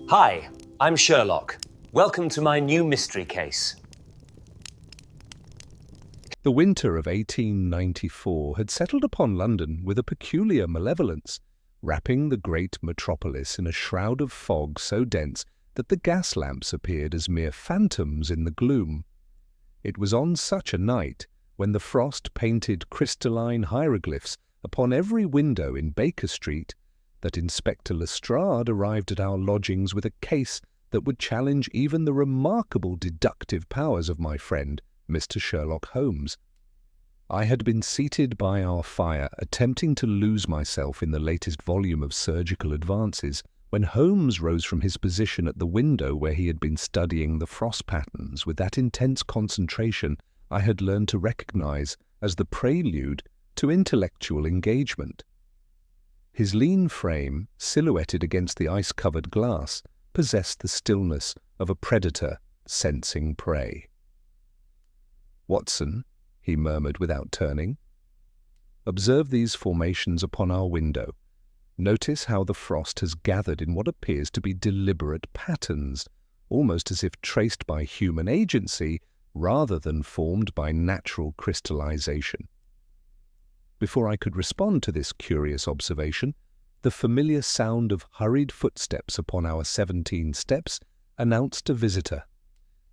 Hi, I'm Sherlock. Welcome to my new mystery case. The winter of 1894 had settled upon London with a peculiar malevolence, wrapping the great metropolis in a shroud of fog so dense that the gas lamps appeared as mere phantoms in the gloom. It was on such a night, when the frost painted crystalline hieroglyphs upon every window in Baker Street, that Inspector Lestrade arrived at our lodgings with a case that would challenge even the remarkable deductive powers of my friend, Mr. Sherlock Holmes. I had been seated by our fire, attempting to lose myself in the latest volume of surgical advances, when Holmes rose from his position at the window where he had been studying the frost patterns with that intense concentration I had learned to recognize as the prelude to intellectual engagement. His lean frame, silhouetted against the ice-covered glass, possessed the stillness of a predator sensing prey. "Watson," he murmured without turning, "observe these formations upon our window. Notice how the frost has gathered in what appears to be deliberate patterns, almost as if traced by human agency rather than formed by natural crystallization." Before I could respond to this curious observation, the familiar sound of hurried footsteps upon our 17 steps announced a visitor.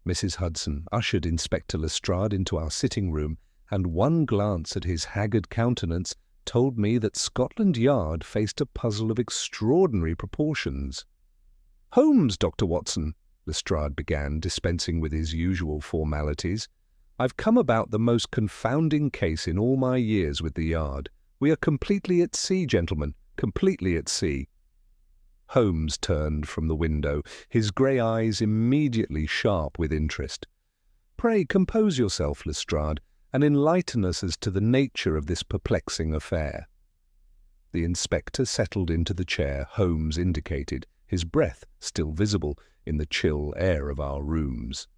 Mrs. Hudson ushered Inspector Lestrade into our sitting-room, and one glance at his haggard countenance told me that Scotland Yard faced a puzzle of extraordinary proportions. "Holmes, Dr. Watson," Lestrade began, dispensing with his usual formalities. "I've come about the most confounding case in all my years with the Yard. We are completely at sea, gentlemen, completely at sea." Holmes turned from the window, his grey eyes immediately sharp with interest. "Pray compose yourself, Lestrade, and enlighten us as to the nature of this perplexing affair." The inspector settled into the chair Holmes indicated, his breath still visible in the chill air of our rooms.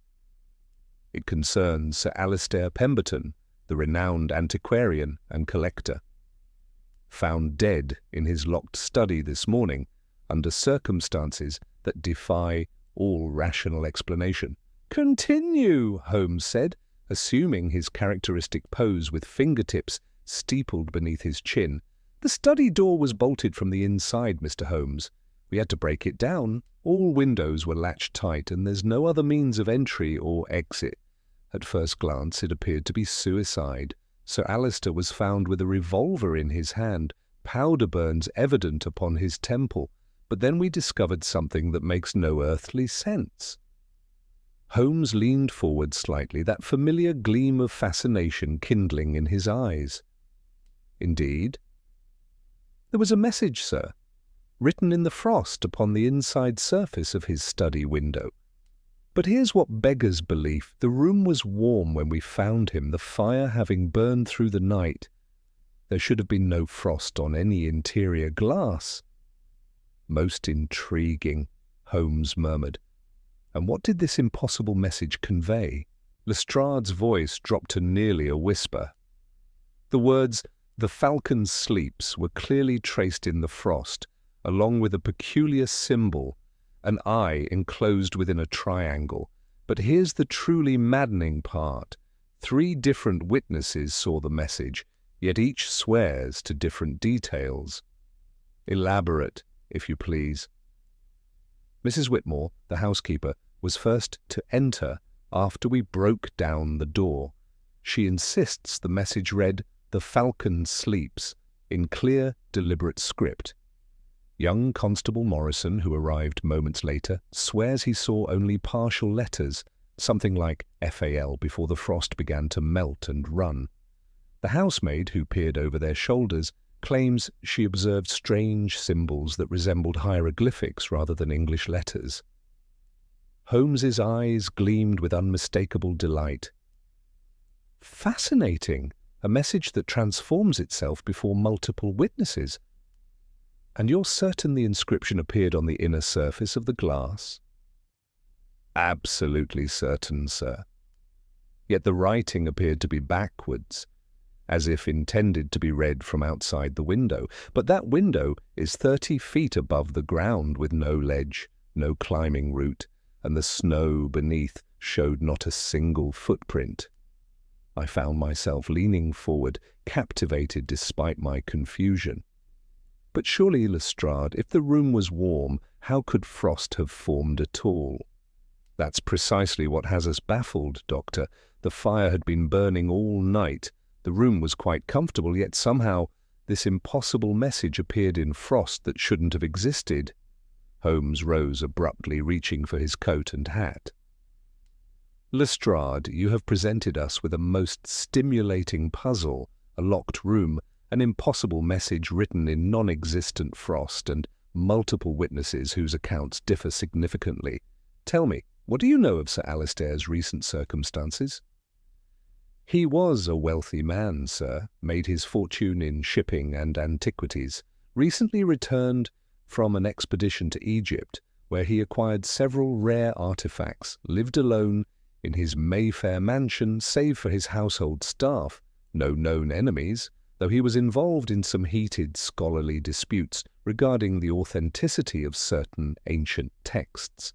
"It concerns Sir Alistair Pemberton, the renowned antiquarian and collector. Found dead in his locked study this morning, under circumstances that defy all rational explanation." "Continue," Holmes said, assuming his characteristic pose with fingertips steepled beneath his chin. "The study door was bolted from the inside, Mr. Holmes. We had to break it down. All windows were latched tight, and there's no other means of entry or exit. At first glance it appeared to be suicide. Sir Alistair was found with a revolver in his hand, powder burns evident upon his temple, but then we discovered something that makes no earthly sense." Holmes leaned forward slightly, that familiar gleam of fascination kindling in his eyes. "Indeed?" "There was a message, sir, written in the frost upon the inside surface of his study window. But here's what beggars belief. The room was warm when we found him, the fire having burned through the night. There should have been no frost on any interior glass." "Most intriguing," Holmes murmured. "And what did this impossible message convey?" Lestrade's voice dropped to nearly a whisper. The words, "The falcon sleeps," were clearly traced in the frost, along with a peculiar symbol, an eye enclosed within a triangle. But here's the truly maddening part. 3 different witnesses saw the message, yet each swears to different details. "Elaborate, if you please." Mrs. Whitmore, the housekeeper, was first to enter after we broke down the door. She insists the message read, "The falcon sleeps," in clear, deliberate script. Young Constable Morrison, who arrived moments later, swears he saw only partial letters, something like FAL, before the frost began to melt and run. The housemaid, who peered over their shoulders, claims she observed strange symbols that resembled hieroglyphics rather than English letters. Holmes's eyes gleamed with unmistakable delight. "Fascinating! A message that transforms itself before multiple witnesses. And you're certain the inscription appeared on the inner surface of the glass?" "Absolutely certain, sir. Yet the writing appeared to be backwards, as if intended to be read from outside the window. But that window is 30 feet above the ground with no ledge. no climbing route, and the snow beneath showed not a single footprint. I found myself leaning forward, captivated despite my confusion. But surely, Lestrade, if the room was warm, how could frost have formed at all? That's precisely what has us baffled, Doctor. The fire had been burning all night. The room was quite comfortable, yet somehow this impossible message appeared in frost that shouldn't have existed. Holmes rose abruptly, reaching for his coat and hat. Lestrade, you have presented us with a most stimulating puzzle, a locked room, an impossible message written in non-existent frost, and multiple witnesses whose accounts differ significantly. Tell me, what do you know of Sir Alistair's recent circumstances? He was a wealthy man, sir, made his fortune in shipping and antiquities, recently returned from an expedition to Egypt, where he acquired several rare artifacts, lived alone in his Mayfair mansion, save for his household staff, no known enemies, though he was involved in some heated scholarly disputes regarding the authenticity of certain ancient texts.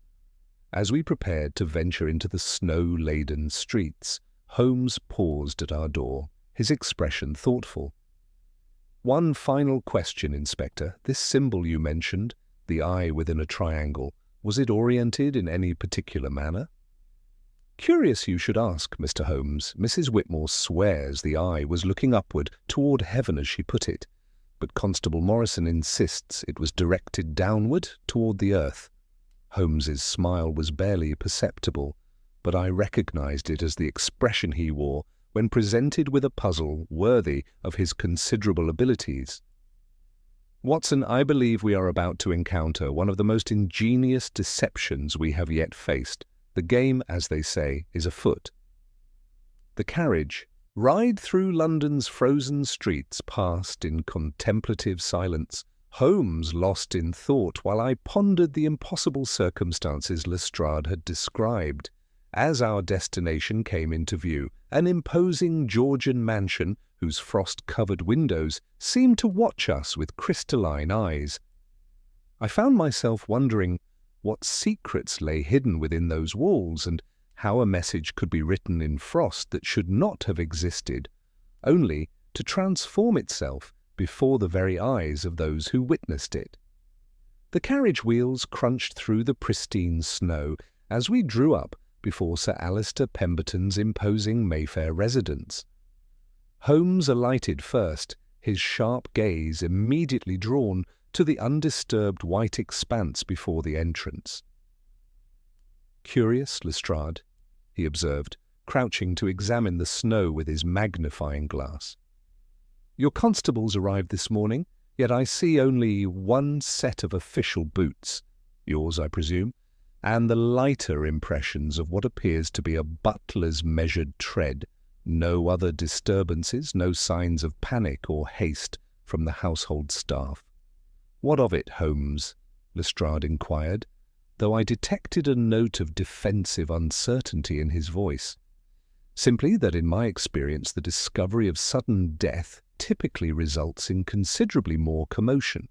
As we prepared to venture into the snow-laden streets, Holmes paused at our door, his expression thoughtful. One final question, Inspector. This symbol you mentioned, the eye within a triangle, was it oriented in any particular manner? Curious you should ask, Mr. Holmes. Mrs. Whitmore swears the eye was looking upward toward heaven, as she put it, but Constable Morrison insists it was directed downward toward the earth. Holmes's smile was barely perceptible, but I recognized it as the expression he wore when presented with a puzzle worthy of his considerable abilities. Watson, I believe we are about to encounter one of the most ingenious deceptions we have yet faced. The game, as they say, is afoot. The carriage, ride through London's frozen streets, passed in contemplative silence, Holmes lost in thought while I pondered the impossible circumstances Lestrade had described. As our destination came into view, an imposing Georgian mansion whose frost-covered windows seemed to watch us with crystalline eyes. I found myself wondering what secrets lay hidden within those walls, and how a message could be written in frost that should not have existed, only to transform itself before the very eyes of those who witnessed it. The carriage wheels crunched through the pristine snow as we drew up before Sir Alistair Pemberton's imposing Mayfair residence. Holmes alighted first, his sharp gaze immediately drawn to the undisturbed white expanse before the entrance. "Curious, Lestrade," he observed, crouching to examine the snow with his magnifying glass. "Your constables arrived this morning, yet I see only one set of official boots, yours, I presume, and the lighter impressions of what appears to be a butler's measured tread. No other disturbances, no signs of panic or haste from the household staff." "What of it, Holmes?" Lestrade inquired, though I detected a note of defensive uncertainty in his voice. "Simply that in my experience the discovery of sudden death typically results in considerably more commotion.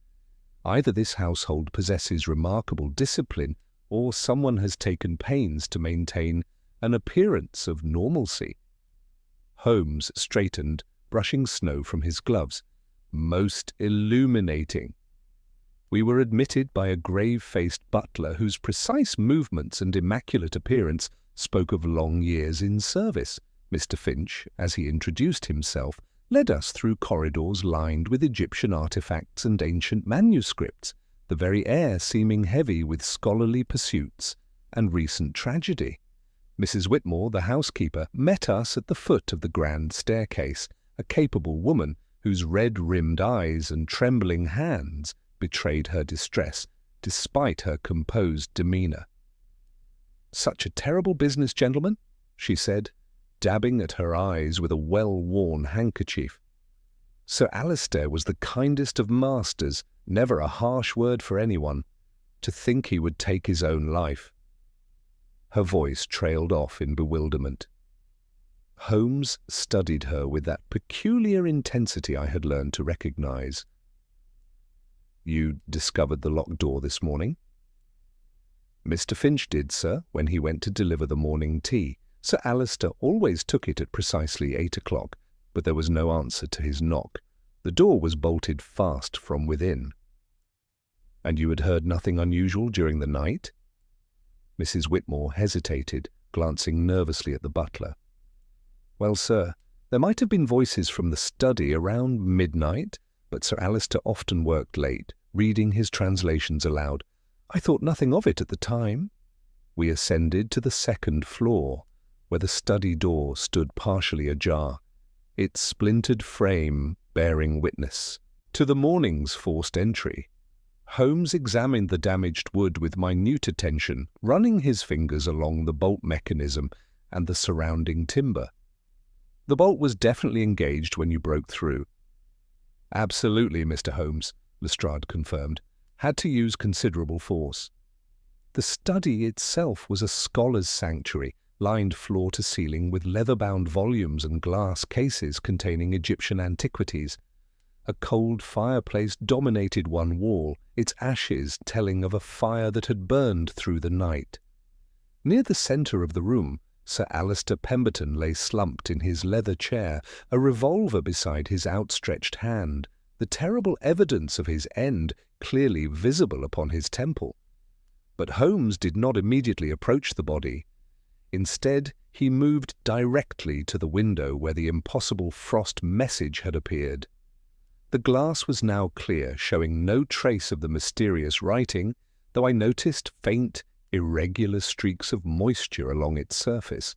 Either this household possesses remarkable discipline, or someone has taken pains to maintain an appearance of normalcy." Holmes straightened, brushing snow from his gloves. "Most illuminating." We were admitted by a grave-faced butler whose precise movements and immaculate appearance spoke of long years in service. Mr. Finch, as he introduced himself, led us through corridors lined with Egyptian artifacts and ancient manuscripts, the very air seeming heavy with scholarly pursuits and recent tragedy. Mrs. Whitmore, the housekeeper, met us at the foot of the grand staircase, a capable woman whose red-rimmed eyes and trembling hands betrayed her distress, despite her composed demeanour. "Such a terrible business, gentlemen," she said, dabbing at her eyes with a well-worn handkerchief. "Sir Alistair was the kindest of masters, never a harsh word for anyone. To think he would take his own life." Her voice trailed off in bewilderment. Holmes studied her with that peculiar intensity I had learned to recognize. "You discovered the locked door this morning?" Mr. Finch did, sir, when he went to deliver the morning tea. Sir Alister always took it at precisely 8 o'clock, but there was no answer to his knock. The door was bolted fast from within. And you had heard nothing unusual during the night? Mrs. Whitmore hesitated, glancing nervously at the butler. Well, sir, there might have been voices from the study around midnight, but Sir Alister often worked late, reading his translations aloud. I thought nothing of it at the time. We ascended to the second floor, where the study door stood partially ajar, its splintered frame bearing witness to the morning's forced entry. Holmes examined the damaged wood with minute attention, running his fingers along the bolt mechanism and the surrounding timber. The bolt was definitely engaged when you broke through. Absolutely, Mr. Holmes, Lestrade confirmed. Had to use considerable force. The study itself was a scholar's sanctuary, lined floor to ceiling with leather-bound volumes and glass cases containing Egyptian antiquities. A cold fireplace dominated one wall, its ashes telling of a fire that had burned through the night. Near the centre of the room, Sir Alister Pemberton lay slumped in his leather chair, a revolver beside his outstretched hand, the terrible evidence of his end clearly visible upon his temple. But Holmes did not immediately approach the body. Instead, he moved directly to the window where the impossible frost message had appeared. The glass was now clear, showing no trace of the mysterious writing, though I noticed faint, irregular streaks of moisture along its surface.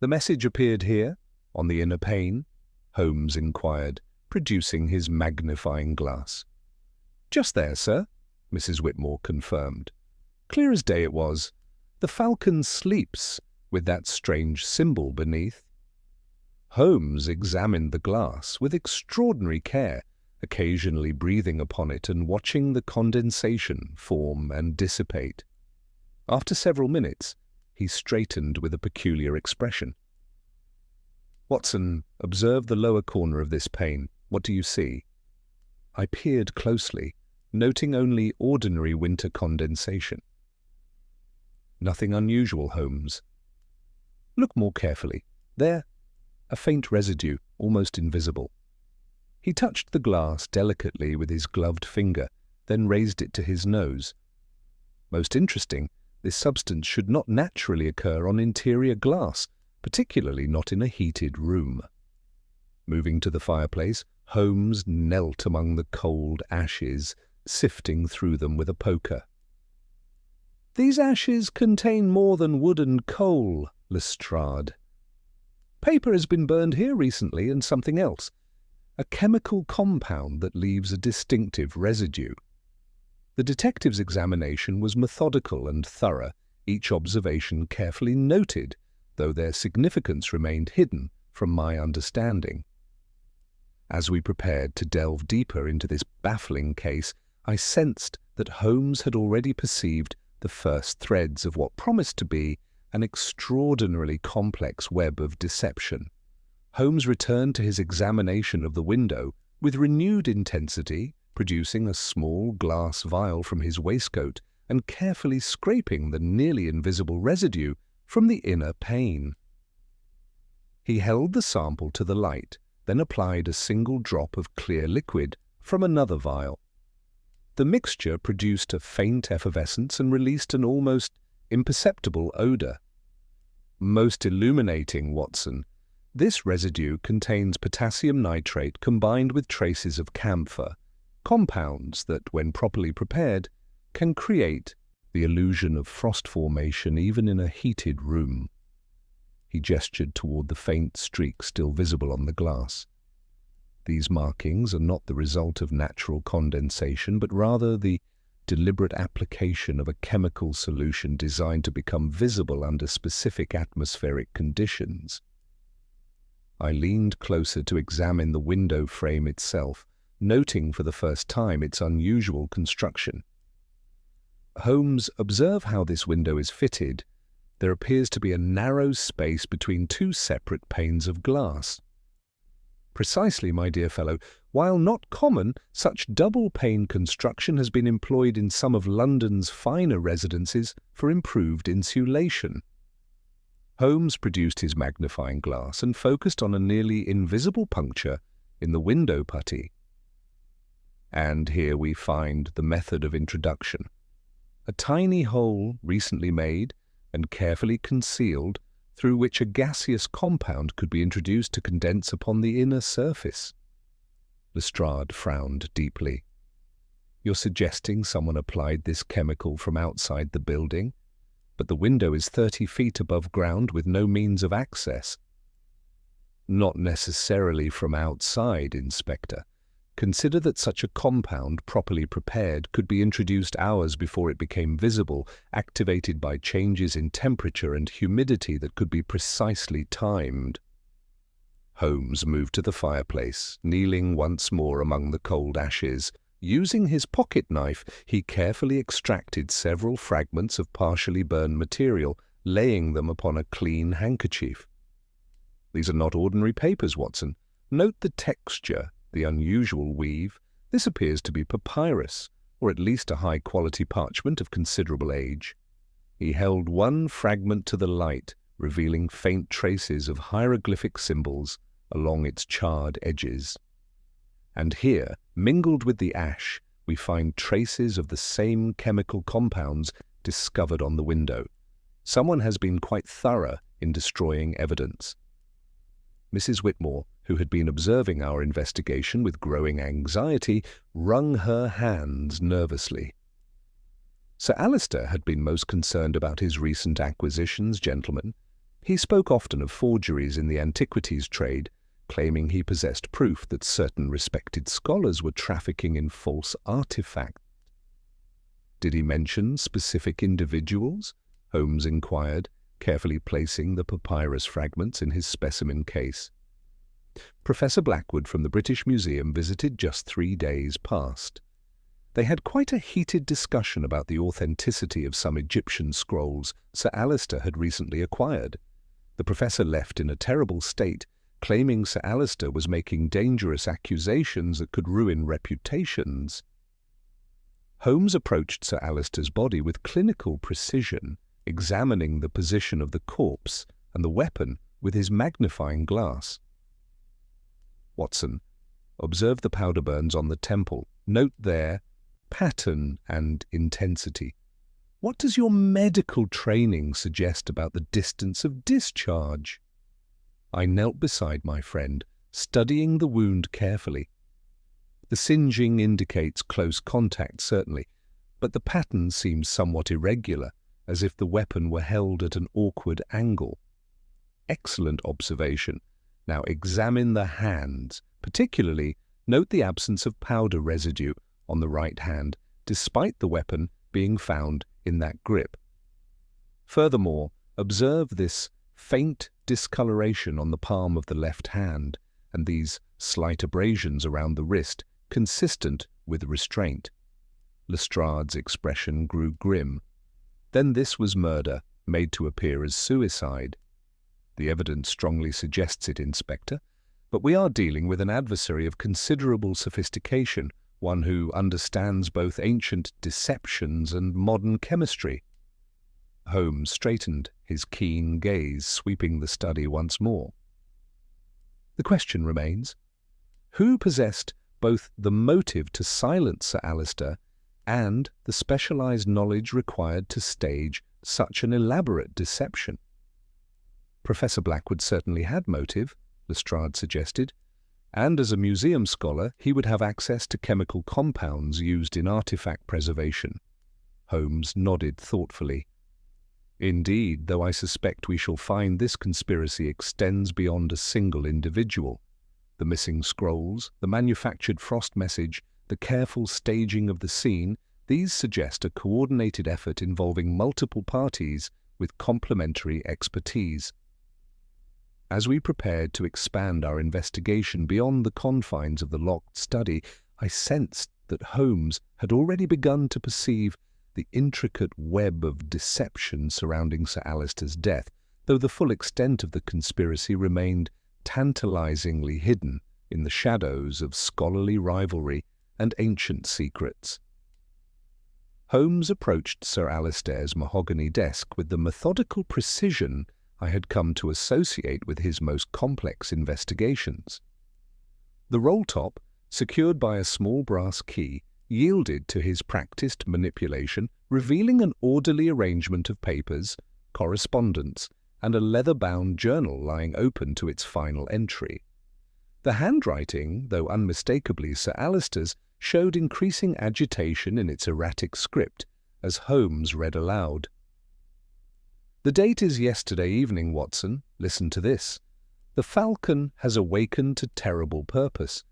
The message appeared here, on the inner pane? Holmes inquired, producing his magnifying glass. Just there, sir, Mrs. Whitmore confirmed. Clear as day it was. The falcon sleeps, with that strange symbol beneath. Holmes examined the glass with extraordinary care, occasionally breathing upon it and watching the condensation form and dissipate. After several minutes, he straightened with a peculiar expression. Watson, observe the lower corner of this pane. What do you see? I peered closely, noting only ordinary winter condensation. Nothing unusual, Holmes. Look more carefully. There, a faint residue, almost invisible. He touched the glass delicately with his gloved finger, then raised it to his nose. Most interesting, this substance should not naturally occur on interior glass, particularly not in a heated room. Moving to the fireplace, Holmes knelt among the cold ashes, sifting through them with a poker. These ashes contain more than wood and coal, Lestrade. Paper has been burned here recently and something else, a chemical compound that leaves a distinctive residue. The detective's examination was methodical and thorough, each observation carefully noted, though their significance remained hidden from my understanding. As we prepared to delve deeper into this baffling case, I sensed that Holmes had already perceived the first threads of what promised to be an extraordinarily complex web of deception. Holmes returned to his examination of the window with renewed intensity, producing a small glass vial from his waistcoat and carefully scraping the nearly invisible residue from the inner pane. He held the sample to the light, then applied a single drop of clear liquid from another vial. The mixture produced a faint effervescence and released an almost imperceptible odour. Most illuminating, Watson, this residue contains potassium nitrate combined with traces of camphor, compounds that, when properly prepared, can create the illusion of frost formation even in a heated room. He gestured toward the faint streak still visible on the glass. These markings are not the result of natural condensation, but rather the deliberate application of a chemical solution designed to become visible under specific atmospheric conditions. I leaned closer to examine the window frame itself, noting for the first time its unusual construction. Holmes, observe how this window is fitted. There appears to be a narrow space between two separate panes of glass. Precisely, my dear fellow. While not common, such double-pane construction has been employed in some of London's finer residences for improved insulation. Holmes produced his magnifying glass and focused on a nearly invisible puncture in the window putty. And here we find the method of introduction. A tiny hole recently made and carefully concealed through which a gaseous compound could be introduced to condense upon the inner surface. Lestrade frowned deeply. "You're suggesting someone applied this chemical from outside the building? But the window is 30 feet above ground with no means of access." "Not necessarily from outside, Inspector. Consider that such a compound, properly prepared, could be introduced hours before it became visible, activated by changes in temperature and humidity that could be precisely timed." Holmes moved to the fireplace, kneeling once more among the cold ashes. Using his pocket knife, he carefully extracted several fragments of partially burned material, laying them upon a clean handkerchief. "These are not ordinary papers, Watson. Note the texture, the unusual weave. This appears to be papyrus, or at least a high-quality parchment of considerable age." He held one fragment to the light, revealing faint traces of hieroglyphic symbols along its charred edges. "And here, mingled with the ash, we find traces of the same chemical compounds discovered on the window. Someone has been quite thorough in destroying evidence." Mrs. Whitmore, who had been observing our investigation with growing anxiety, wrung her hands nervously. "Sir Alister had been most concerned about his recent acquisitions, gentlemen. He spoke often of forgeries in the antiquities trade, claiming he possessed proof that certain respected scholars were trafficking in false artifacts." "Did he mention specific individuals?" Holmes inquired, carefully placing the papyrus fragments in his specimen case. "Professor Blackwood from the British Museum visited just 3 days past. They had quite a heated discussion about the authenticity of some Egyptian scrolls Sir Alister had recently acquired. The professor left in a terrible state, claiming Sir Alister was making dangerous accusations that could ruin reputations." Holmes approached Sir Alister's body with clinical precision, examining the position of the corpse and the weapon with his magnifying glass. "Watson, observe the powder burns on the temple. Note their pattern and intensity. What does your medical training suggest about the distance of discharge?" I knelt beside my friend, studying the wound carefully. "The singeing indicates close contact, certainly, but the pattern seems somewhat irregular, as if the weapon were held at an awkward angle." "Excellent observation. Now examine the hands. Particularly, note the absence of powder residue on the right hand, despite the weapon being found in that grip. Furthermore, observe this faint discoloration on the palm of the left hand, and these slight abrasions around the wrist, consistent with restraint." Lestrade's expression grew grim. "Then this was murder, made to appear as suicide." "The evidence strongly suggests it, Inspector, but we are dealing with an adversary of considerable sophistication, one who understands both ancient deceptions and modern chemistry." Holmes straightened, his keen gaze sweeping the study once more. "The question remains, who possessed both the motive to silence Sir Alister and the specialized knowledge required to stage such an elaborate deception?" "Professor Blackwood certainly had motive," Lestrade suggested, "and as a museum scholar he would have access to chemical compounds used in artifact preservation." Holmes nodded thoughtfully. "Indeed, though I suspect we shall find this conspiracy extends beyond a single individual. The missing scrolls, the manufactured frost message, the careful staging of the scene, these suggest a coordinated effort involving multiple parties with complementary expertise." As we prepared to expand our investigation beyond the confines of the locked study, I sensed that Holmes had already begun to perceive the intricate web of deception surrounding Sir Alister's death, though the full extent of the conspiracy remained tantalizingly hidden in the shadows of scholarly rivalry and ancient secrets. Holmes approached Sir Alister's mahogany desk with the methodical precision I had come to associate with his most complex investigations. The roll top, secured by a small brass key, yielded to his practiced manipulation, revealing an orderly arrangement of papers, correspondence, and a leather-bound journal lying open to its final entry. The handwriting, though unmistakably Sir Alister's, showed increasing agitation in its erratic script as Holmes read aloud. "The date is yesterday evening, Watson. Listen to this. The Falcon has awakened to terrible purpose.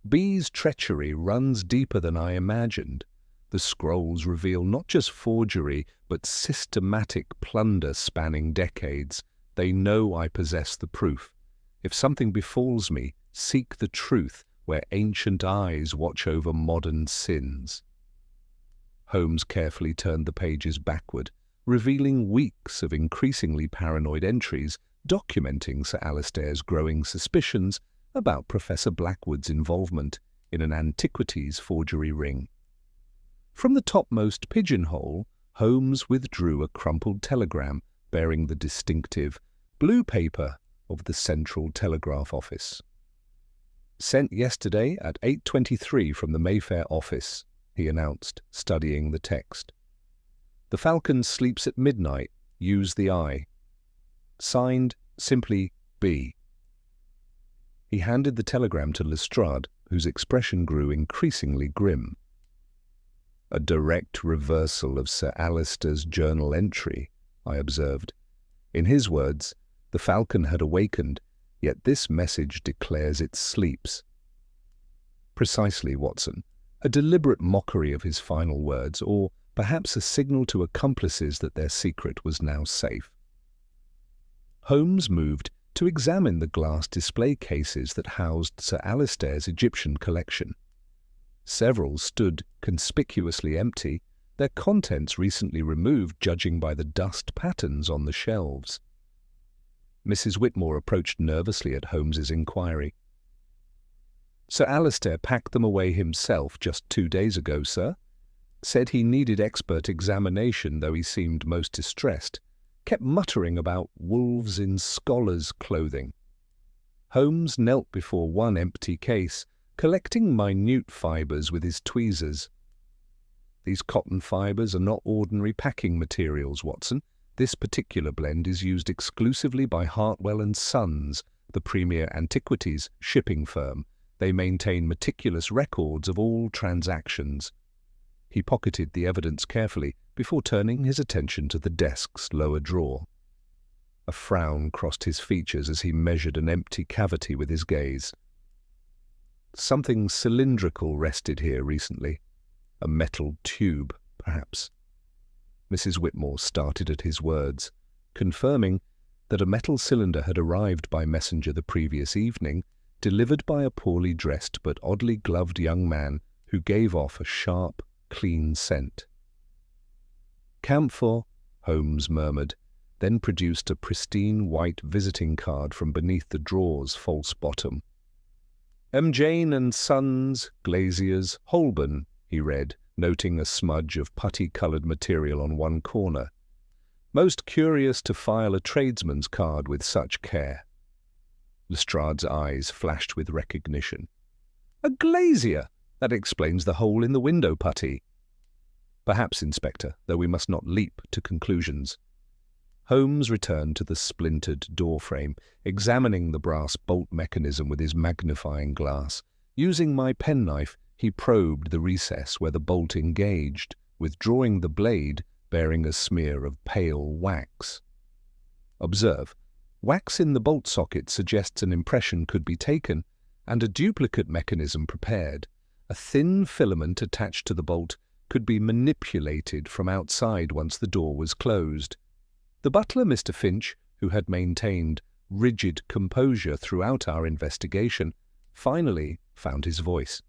B's treachery runs deeper than I imagined. The scrolls reveal not just forgery, but systematic plunder spanning decades. They know I possess the proof. If something befalls me, seek the truth where ancient eyes watch over modern sins." Holmes carefully turned the pages backward, revealing weeks of increasingly paranoid entries documenting Sir Alister's growing suspicions about Professor Blackwood's involvement in an antiquities forgery ring. From the topmost pigeonhole, Holmes withdrew a crumpled telegram bearing the distinctive blue paper of the Central Telegraph Office. "Sent yesterday at 8:23 from the Mayfair office," he announced, studying the text. "The Falcon sleeps at midnight. Use the eye. Signed simply B." He handed the telegram to Lestrade, whose expression grew increasingly grim. "A direct reversal of Sir Alister's journal entry," I observed. "In his words, the Falcon had awakened, yet this message declares it sleeps." "Precisely, Watson. A deliberate mockery of his final words, or perhaps a signal to accomplices that their secret was now safe." Holmes moved to examine the glass display cases that housed Sir Alister's Egyptian collection. Several stood conspicuously empty, their contents recently removed judging by the dust patterns on the shelves. Mrs. Whitmore approached nervously at Holmes's inquiry. "Sir Alister packed them away himself just 2 days ago, sir. Said he needed expert examination, though he seemed most distressed. Kept muttering about wolves in scholars' clothing." Holmes knelt before one empty case, collecting minute fibres with his tweezers. "These cotton fibres are not ordinary packing materials, Watson. This particular blend is used exclusively by Hartwell and Sons, the premier antiquities shipping firm. They maintain meticulous records of all transactions." He pocketed the evidence carefully before turning his attention to the desk's lower drawer. A frown crossed his features as he measured an empty cavity with his gaze. "Something cylindrical rested here recently. A metal tube, perhaps." Mrs. Whitmore started at his words, confirming that a metal cylinder had arrived by messenger the previous evening, delivered by a poorly dressed but oddly gloved young man who gave off a sharp, clean scent. "Camphor," Holmes murmured, then produced a pristine white visiting card from beneath the drawer's false bottom. "M. Jane and Sons, Glaziers, Holborn," he read, noting a smudge of putty-coloured material on one corner. "Most curious to file a tradesman's card with such care." Lestrade's eyes flashed with recognition. "A glazier! That explains the hole in the window putty." "Perhaps, Inspector, though we must not leap to conclusions." Holmes returned to the splintered doorframe, examining the brass bolt mechanism with his magnifying glass. Using my penknife, he probed the recess where the bolt engaged, withdrawing the blade bearing a smear of pale wax. "Observe, wax in the bolt socket suggests an impression could be taken, and a duplicate mechanism prepared. A thin filament attached to the bolt could be manipulated from outside once the door was closed." The butler, Mr. Finch, who had maintained rigid composure throughout our investigation, finally found his voice.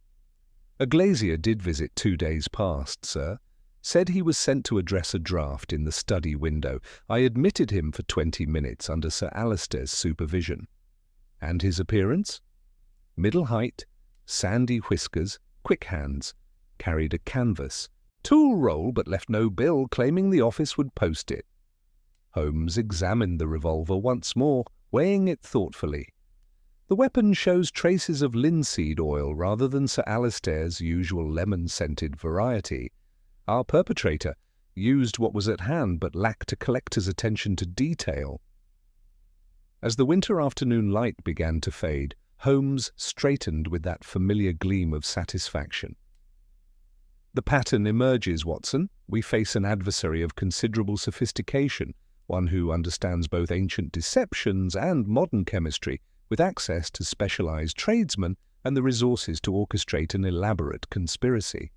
"A glazier did visit 2 days past, sir. Said he was sent to address a draft in the study window. I admitted him for 20 minutes under Sir Alister's supervision." "And his appearance?" Middle height, sandy whiskers, quick hands, carried a canvas, tool roll, but left no bill, claiming the office would post it. Holmes examined the revolver once more, weighing it thoughtfully. The weapon shows traces of linseed oil rather than Sir Alistair's usual lemon-scented variety. Our perpetrator used what was at hand but lacked a collector's attention to detail. As the winter afternoon light began to fade, Holmes straightened with that familiar gleam of satisfaction. The pattern emerges, Watson. We face an adversary of considerable sophistication, one who understands both ancient deceptions and modern chemistry, with access to specialized tradesmen and the resources to orchestrate an elaborate conspiracy.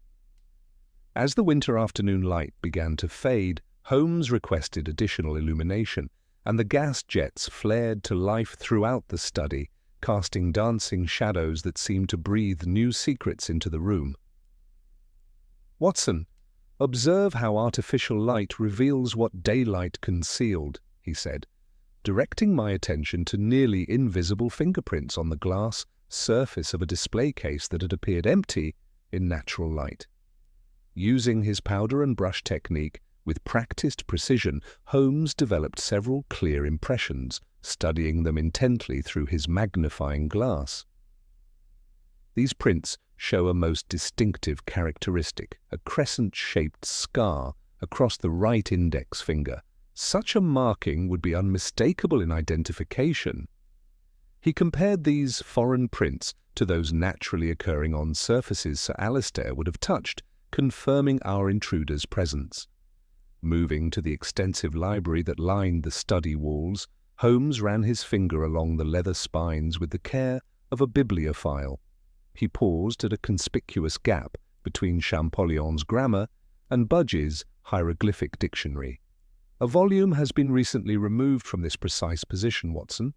As the winter afternoon light began to fade, Holmes requested additional illumination, and the gas jets flared to life throughout the study, casting dancing shadows that seemed to breathe new secrets into the room. "Watson, observe how artificial light reveals what daylight concealed," he said, directing my attention to nearly invisible fingerprints on the glass surface of a display case that had appeared empty in natural light. Using his powder and brush technique with practiced precision, Holmes developed several clear impressions, studying them intently through his magnifying glass. These prints show a most distinctive characteristic, a crescent-shaped scar across the right index finger. Such a marking would be unmistakable in identification. He compared these foreign prints to those naturally occurring on surfaces Sir Alistair would have touched, confirming our intruder's presence. Moving to the extensive library that lined the study walls, Holmes ran his finger along the leather spines with the care of a bibliophile. He paused at a conspicuous gap between Champollion's grammar and Budge's hieroglyphic dictionary. "A volume has been recently removed from this precise position, Watson.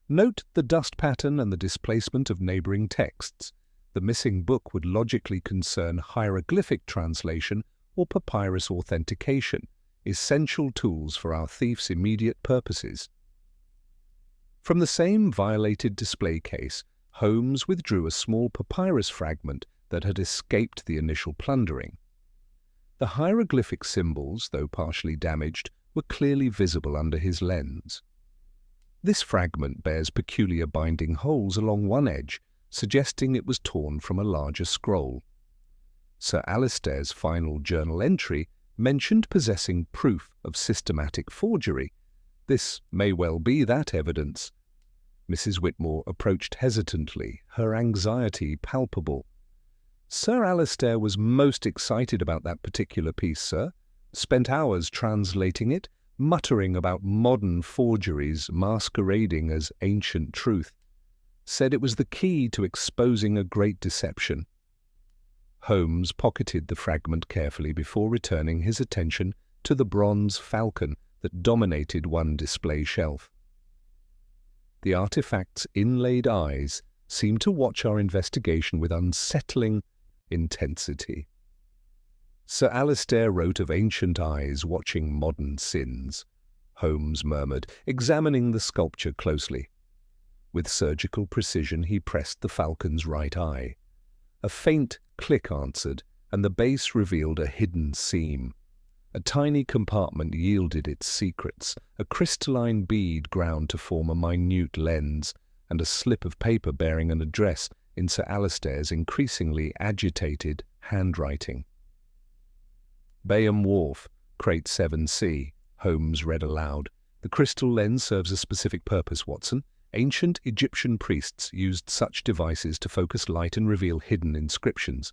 Note the dust pattern and the displacement of neighboring texts. The missing book would logically concern hieroglyphic translation or papyrus authentication, essential tools for our thief's immediate purposes." From the same violated display case, Holmes withdrew a small papyrus fragment that had escaped the initial plundering. The hieroglyphic symbols, though partially damaged, were clearly visible under his lens. This fragment bears peculiar binding holes along one edge, suggesting it was torn from a larger scroll. Sir Alistair's final journal entry mentioned possessing proof of systematic forgery. This may well be that evidence. Mrs. Whitmore approached hesitantly, her anxiety palpable. "Sir Alistair was most excited about that particular piece, sir. Spent hours translating it, muttering about modern forgeries masquerading as ancient truth. Said it was the key to exposing a great deception." Holmes pocketed the fragment carefully before returning his attention to the bronze falcon that dominated one display shelf. The artifact's inlaid eyes seemed to watch our investigation with unsettling intensity. "Sir Alistair wrote of ancient eyes watching modern sins," Holmes murmured, examining the sculpture closely. With surgical precision he pressed the falcon's right eye. A faint click answered, and the base revealed a hidden seam. A tiny compartment yielded its secrets, a crystalline bead ground to form a minute lens, and a slip of paper bearing an address in Sir Alistair's increasingly agitated handwriting. "Bayham Wharf, Crate 7C, Holmes read aloud. "The crystal lens serves a specific purpose, Watson. Ancient Egyptian priests used such devices to focus light and reveal hidden inscriptions."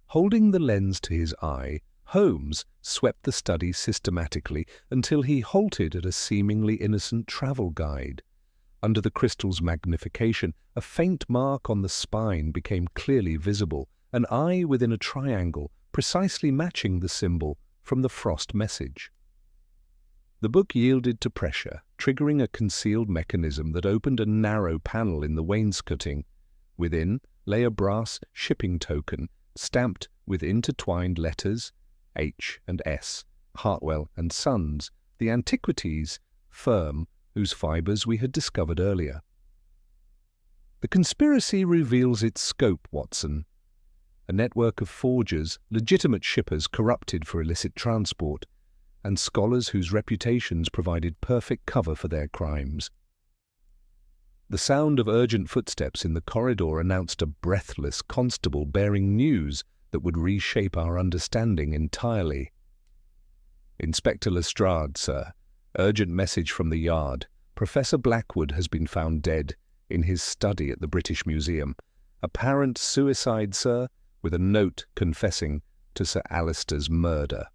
Holding the lens to his eye, Holmes swept the study systematically until he halted at a seemingly innocent travel guide. Under the crystal's magnification, a faint mark on the spine became clearly visible, an eye within a triangle precisely matching the symbol from the frost message. The book yielded to pressure, triggering a concealed mechanism that opened a narrow panel in the wainscoting. Within lay a brass shipping token stamped with intertwined letters H and S, Hartwell and Sons, the antiquities firm whose fibers we had discovered earlier. The conspiracy reveals its scope, Watson. A network of forgers, legitimate shippers corrupted for illicit transport, and scholars whose reputations provided perfect cover for their crimes. The sound of urgent footsteps in the corridor announced a breathless constable bearing news that would reshape our understanding entirely. "Inspector Lestrade, sir. Urgent message from the Yard. Professor Blackwood has been found dead in his study at the British Museum. Apparent suicide, sir, with a note confessing to Sir Alister's murder."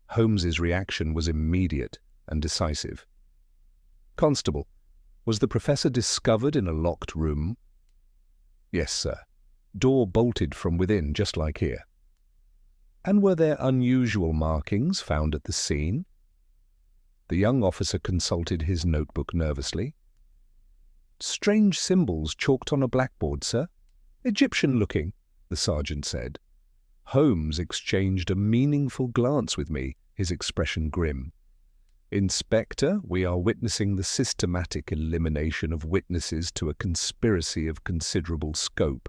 Holmes's reaction was immediate and decisive. "Constable, was the professor discovered in a locked room?" "Yes, sir. Door bolted from within, just like here." "And were there unusual markings found at the scene?" The young officer consulted his notebook nervously. "Strange symbols chalked on a blackboard, sir. Egyptian-looking," the sergeant said. Holmes exchanged a meaningful glance with me, his expression grim. "Inspector, we are witnessing the systematic elimination of witnesses to a conspiracy of considerable scope.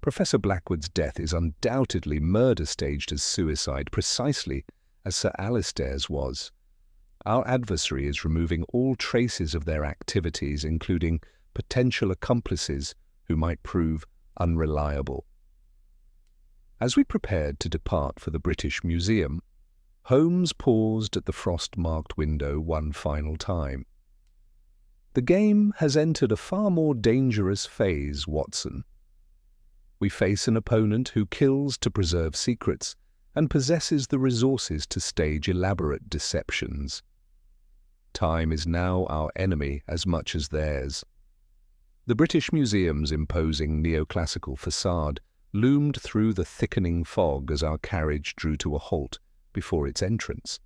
Professor Blackwood's death is undoubtedly murder staged as suicide, precisely as Sir Alister's was. Our adversary is removing all traces of their activities, including potential accomplices who might prove unreliable." As we prepared to depart for the British Museum, Holmes paused at the frost-marked window one final time. "The game has entered a far more dangerous phase, Watson. We face an opponent who kills to preserve secrets and possesses the resources to stage elaborate deceptions. Time is now our enemy as much as theirs." The British Museum's imposing neoclassical facade loomed through the thickening fog as our carriage drew to a halt before its entrance.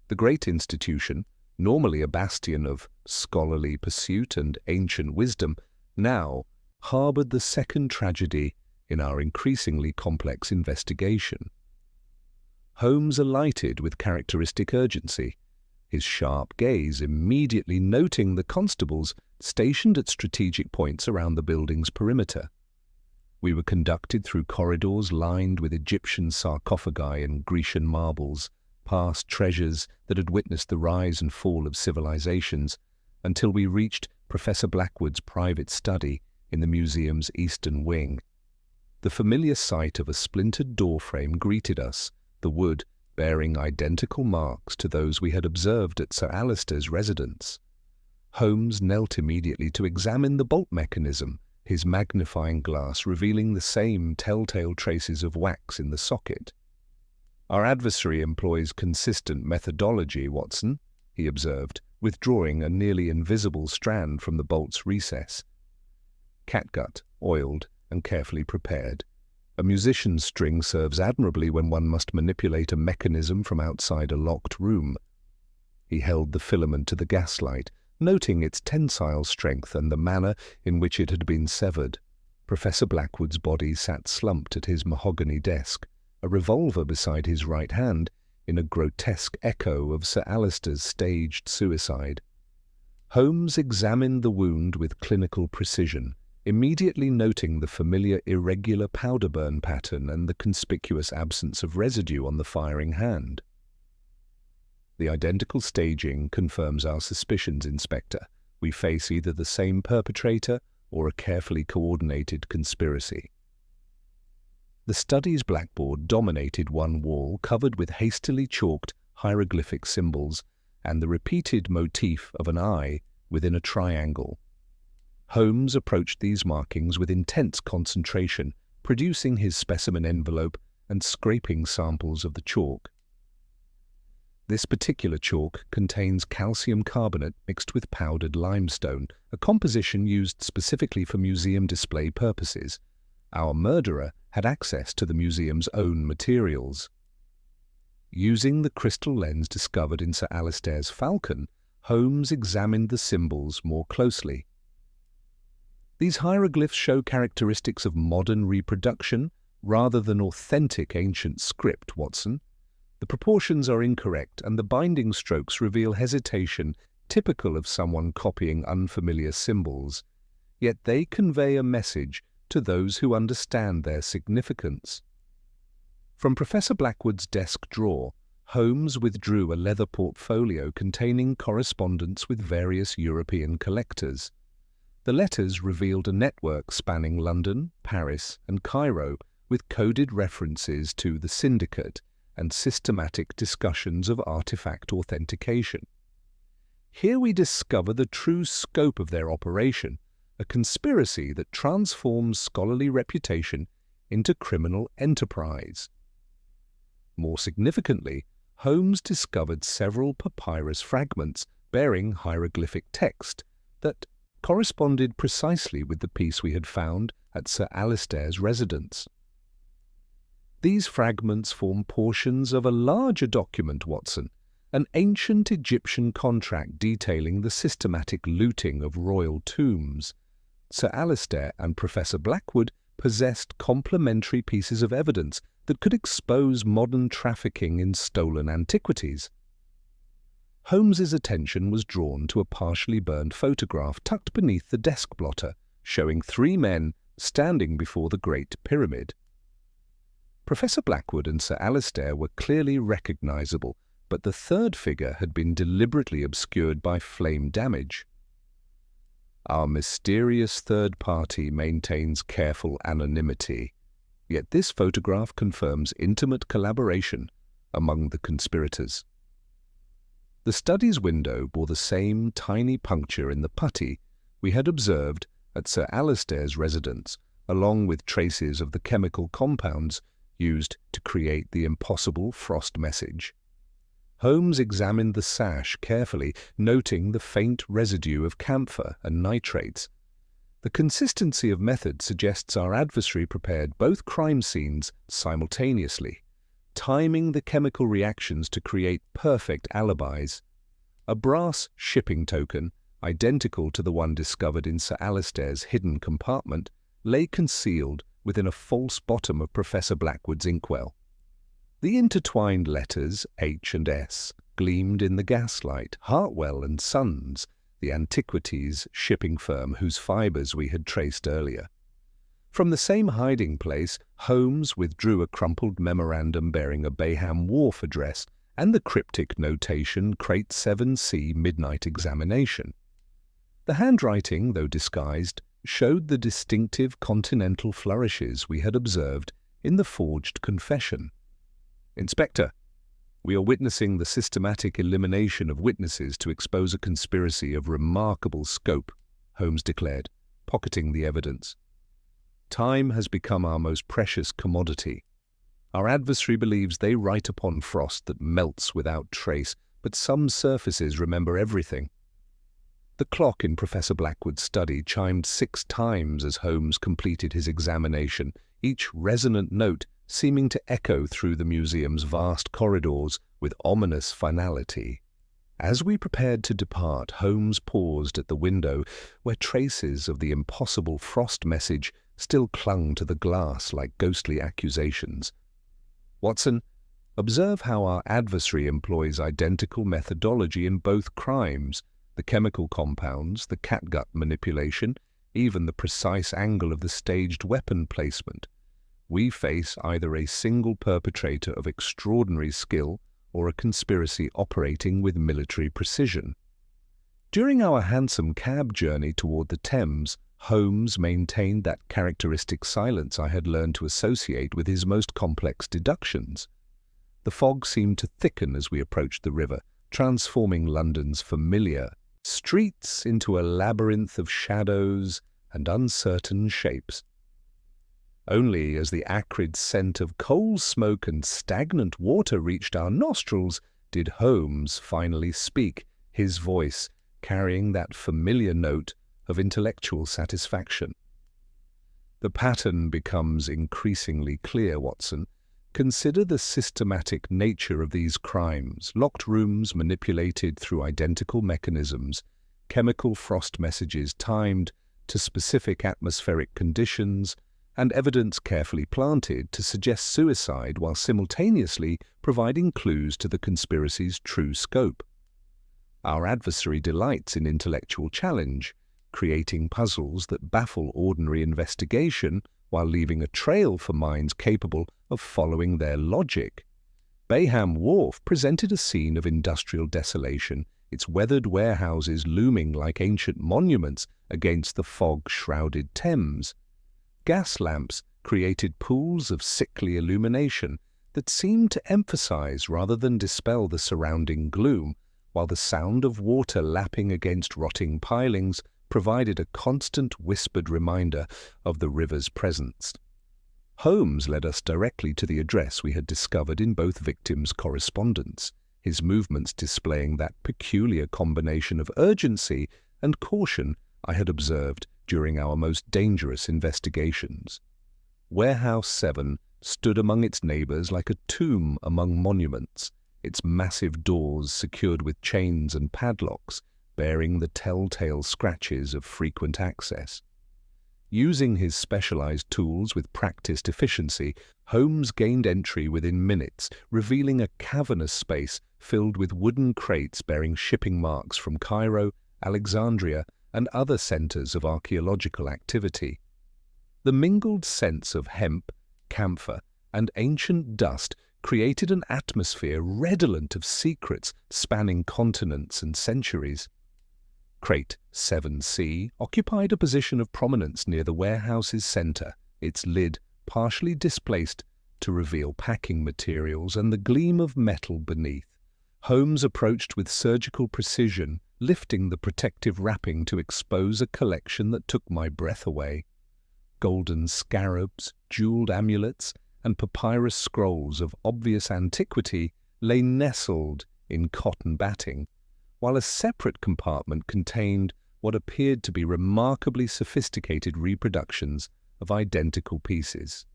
The great institution, normally a bastion of scholarly pursuit and ancient wisdom, now harbored the second tragedy in our increasingly complex investigation. Holmes alighted with characteristic urgency, his sharp gaze immediately noting the constables stationed at strategic points around the building's perimeter. We were conducted through corridors lined with Egyptian sarcophagi and Grecian marbles, past treasures that had witnessed the rise and fall of civilizations, until we reached Professor Blackwood's private study in the museum's eastern wing. The familiar sight of a splintered doorframe greeted us, the wood bearing identical marks to those we had observed at Sir Alister's residence. Holmes knelt immediately to examine the bolt mechanism, his magnifying glass revealing the same telltale traces of wax in the socket. "Our adversary employs consistent methodology, Watson," he observed, withdrawing a nearly invisible strand from the bolt's recess. "Catgut, oiled and carefully prepared. A musician's string serves admirably when one must manipulate a mechanism from outside a locked room." He held the filament to the gaslight, noting its tensile strength and the manner in which it had been severed. Professor Blackwood's body sat slumped at his mahogany desk, a revolver beside his right hand, in a grotesque echo of Sir Alister's staged suicide. Holmes examined the wound with clinical precision, immediately noting the familiar irregular powder burn pattern and the conspicuous absence of residue on the firing hand. "The identical staging confirms our suspicions, Inspector. We face either the same perpetrator or a carefully coordinated conspiracy." The study's blackboard dominated one wall covered with hastily chalked hieroglyphic symbols and the repeated motif of an eye within a triangle. Holmes approached these markings with intense concentration, producing his specimen envelope and scraping samples of the chalk. This particular chalk contains calcium carbonate mixed with powdered limestone, a composition used specifically for museum display purposes. Our murderer had access to the museum's own materials. Using the crystal lens discovered in Sir Alister's falcon, Holmes examined the symbols more closely. "These hieroglyphs show characteristics of modern reproduction rather than authentic ancient script, Watson. The proportions are incorrect and the binding strokes reveal hesitation typical of someone copying unfamiliar symbols. yet they convey a message to those who understand their significance. From Professor Blackwood's desk drawer, Holmes withdrew a leather portfolio containing correspondence with various European collectors. The letters revealed a network spanning London, Paris, and Cairo, with coded references to the syndicate and systematic discussions of artifact authentication. Here we discover the true scope of their operation, a conspiracy that transforms scholarly reputation into criminal enterprise. More significantly, Holmes discovered several papyrus fragments bearing hieroglyphic text that corresponded precisely with the piece we had found at Sir Alister's residence. These fragments form portions of a larger document, Watson, an ancient Egyptian contract detailing the systematic looting of royal tombs. Sir Alister and Professor Blackwood possessed complementary pieces of evidence that could expose modern trafficking in stolen antiquities. Holmes's attention was drawn to a partially burned photograph tucked beneath the desk blotter, showing 3 men standing before the Great Pyramid. Professor Blackwood and Sir Alister were clearly recognizable, but the third figure had been deliberately obscured by flame damage. Our mysterious third party maintains careful anonymity, yet this photograph confirms intimate collaboration among the conspirators. The study's window bore the same tiny puncture in the putty we had observed at Sir Alister's residence, along with traces of the chemical compounds used to create the impossible frost message. Holmes examined the sash carefully, noting the faint residue of camphor and nitrates. The consistency of method suggests our adversary prepared both crime scenes simultaneously, timing the chemical reactions to create perfect alibis. A brass shipping token, identical to the one discovered in Sir Alister's hidden compartment, lay concealed within a false bottom of Professor Blackwood's inkwell. The intertwined letters H and S gleamed in the gaslight. Hartwell and Sons, the antiquities shipping firm whose fibres we had traced earlier. From the same hiding place, Holmes withdrew a crumpled memorandum bearing a Bayham Wharf address and the cryptic notation Crate 7C Midnight Examination. The handwriting, though disguised, showed the distinctive continental flourishes we had observed in the forged confession. "Inspector, we are witnessing the systematic elimination of witnesses to expose a conspiracy of remarkable scope," Holmes declared, pocketing the evidence. "Time has become our most precious commodity. Our adversary believes they write upon frost that melts without trace, but some surfaces remember everything." The clock in Professor Blackwood's study chimed 6 times as Holmes completed his examination, each resonant note seeming to echo through the museum's vast corridors with ominous finality. As we prepared to depart, Holmes paused at the window, where traces of the impossible frost message still clung to the glass like ghostly accusations. "Watson, observe how our adversary employs identical methodology in both crimes, the chemical compounds, the catgut manipulation, even the precise angle of the staged weapon placement. We face either a single perpetrator of extraordinary skill or a conspiracy operating with military precision." During our hansom cab journey toward the Thames, Holmes maintained that characteristic silence I had learned to associate with his most complex deductions. The fog seemed to thicken as we approached the river, transforming London's familiar streets into a labyrinth of shadows and uncertain shapes. Only as the acrid scent of coal smoke and stagnant water reached our nostrils did Holmes finally speak, his voice carrying that familiar note of intellectual satisfaction. "The pattern becomes increasingly clear, Watson. Consider the systematic nature of these crimes: locked rooms manipulated through identical mechanisms, chemical frost messages timed to specific atmospheric conditions, and evidence carefully planted to suggest suicide while simultaneously providing clues to the conspiracy's true scope. Our adversary delights in intellectual challenge. creating puzzles that baffle ordinary investigation while leaving a trail for minds capable of following their logic. Bayham Wharf presented a scene of industrial desolation, its weathered warehouses looming like ancient monuments against the fog-shrouded Thames. Gas lamps created pools of sickly illumination that seemed to emphasize rather than dispel the surrounding gloom, while the sound of water lapping against rotting pilings provided a constant whispered reminder of the river's presence. Holmes led us directly to the address we had discovered in both victims' correspondence, his movements displaying that peculiar combination of urgency and caution I had observed during our most dangerous investigations. Warehouse 7 stood among its neighbors like a tomb among monuments, its massive doors secured with chains and padlocks, bearing the telltale scratches of frequent access. Using his specialized tools with practiced efficiency, Holmes gained entry within minutes, revealing a cavernous space filled with wooden crates bearing shipping marks from Cairo, Alexandria, and other centers of archaeological activity. The mingled scents of hemp, camphor, and ancient dust created an atmosphere redolent of secrets spanning continents and centuries. Crate 7C occupied a position of prominence near the warehouse's center, its lid partially displaced to reveal packing materials and the gleam of metal beneath. Holmes approached with surgical precision, lifting the protective wrapping to expose a collection that took my breath away. Golden scarabs, jeweled amulets, and papyrus scrolls of obvious antiquity lay nestled in cotton batting, while a separate compartment contained what appeared to be remarkably sophisticated reproductions of identical pieces.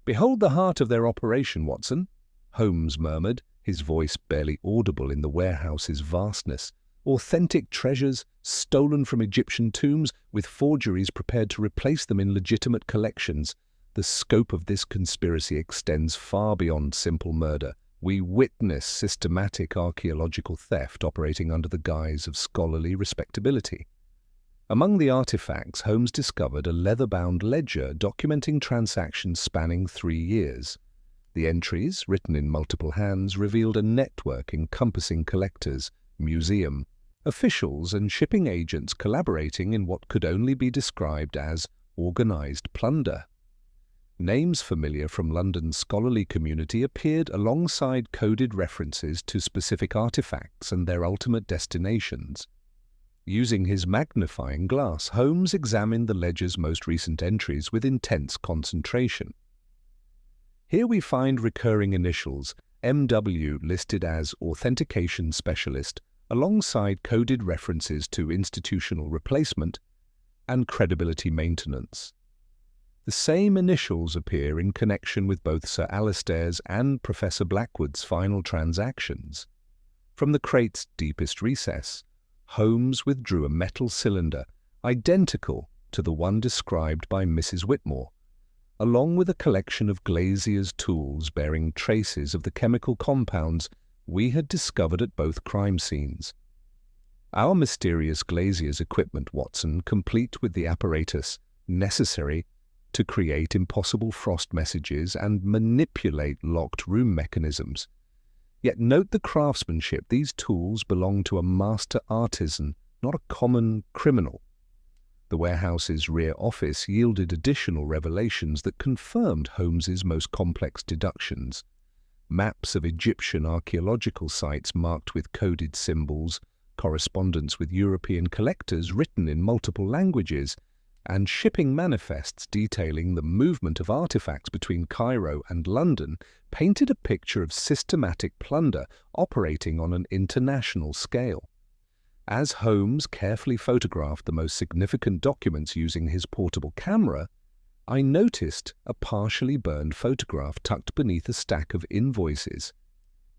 "Behold the heart of their operation, Watson," Holmes murmured, his voice barely audible in the warehouse's vastness. "Authentic treasures, stolen from Egyptian tombs, with forgeries prepared to replace them in legitimate collections. The scope of this conspiracy extends far beyond simple murder. We witness systematic archaeological theft operating under the guise of scholarly respectability." Among the artifacts, Holmes discovered a leather-bound ledger documenting transactions spanning 3 years. The entries, written in multiple hands, revealed a network encompassing collectors, museum, officials, and shipping agents collaborating in what could only be described as organized plunder. Names familiar from London's scholarly community appeared alongside coded references to specific artifacts and their ultimate destinations. Using his magnifying glass, Holmes examined the ledger's most recent entries with intense concentration. Here we find recurring initials, MW listed as Authentication Specialist, alongside coded references to institutional replacement and credibility maintenance. The same initials appear in connection with both Sir Alistair's and Professor Blackwood's final transactions. From the crate's deepest recess, Holmes withdrew a metal cylinder identical to the one described by Mrs. Whitmore, along with a collection of glazier's tools bearing traces of the chemical compounds we had discovered at both crime scenes. Our mysterious glazier's equipment, Watson, complete with the apparatus necessary to create impossible frost messages and manipulate locked room mechanisms. Yet note the craftsmanship. These tools belong to a master artisan, not a common criminal. The warehouse's rear office yielded additional revelations that confirmed Holmes's most complex deductions. Maps of Egyptian archaeological sites marked with coded symbols, correspondence with European collectors written in multiple languages, and shipping manifests detailing the movement of artifacts between Cairo and London painted a picture of systematic plunder operating on an international scale. As Holmes carefully photographed the most significant documents using his portable camera, I noticed a partially burned photograph tucked beneath a stack of invoices.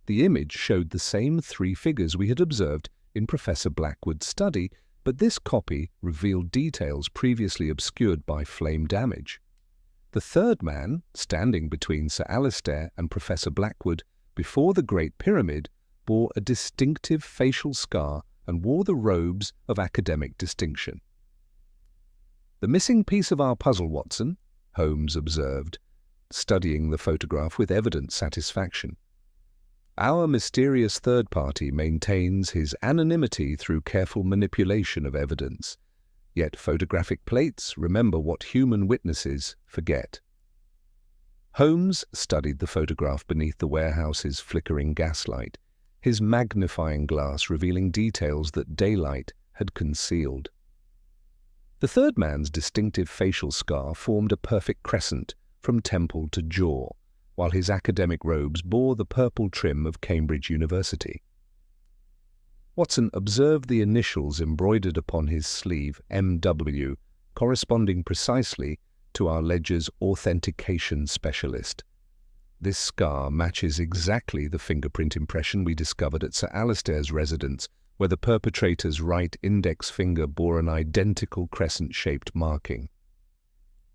The image showed the same 3 figures we had observed in Professor Blackwood's study, but this copy revealed details previously obscured by flame damage. The third man, standing between Sir Alistair and Professor Blackwood before the Great Pyramid, bore a distinctive facial scar and wore the robes of academic distinction. "The missing piece of our puzzle, Watson," Holmes observed, studying the photograph with evident satisfaction. "Our mysterious third party maintains his anonymity through careful manipulation of evidence. Yet photographic plates remember what human witnesses forget." Holmes studied the photograph beneath the warehouse's flickering gaslight, his magnifying glass revealing details that daylight had concealed. The third man's distinctive facial scar formed a perfect crescent from temple to jaw, while his academic robes bore the purple trim of Cambridge University. Watson observed the initials embroidered upon his sleeve, M.W., corresponding precisely to our ledger's authentication specialist. This scar matches exactly the fingerprint impression we discovered at Sir Alistair's residence, where the perpetrator's right index finger bore an identical crescent-shaped marking.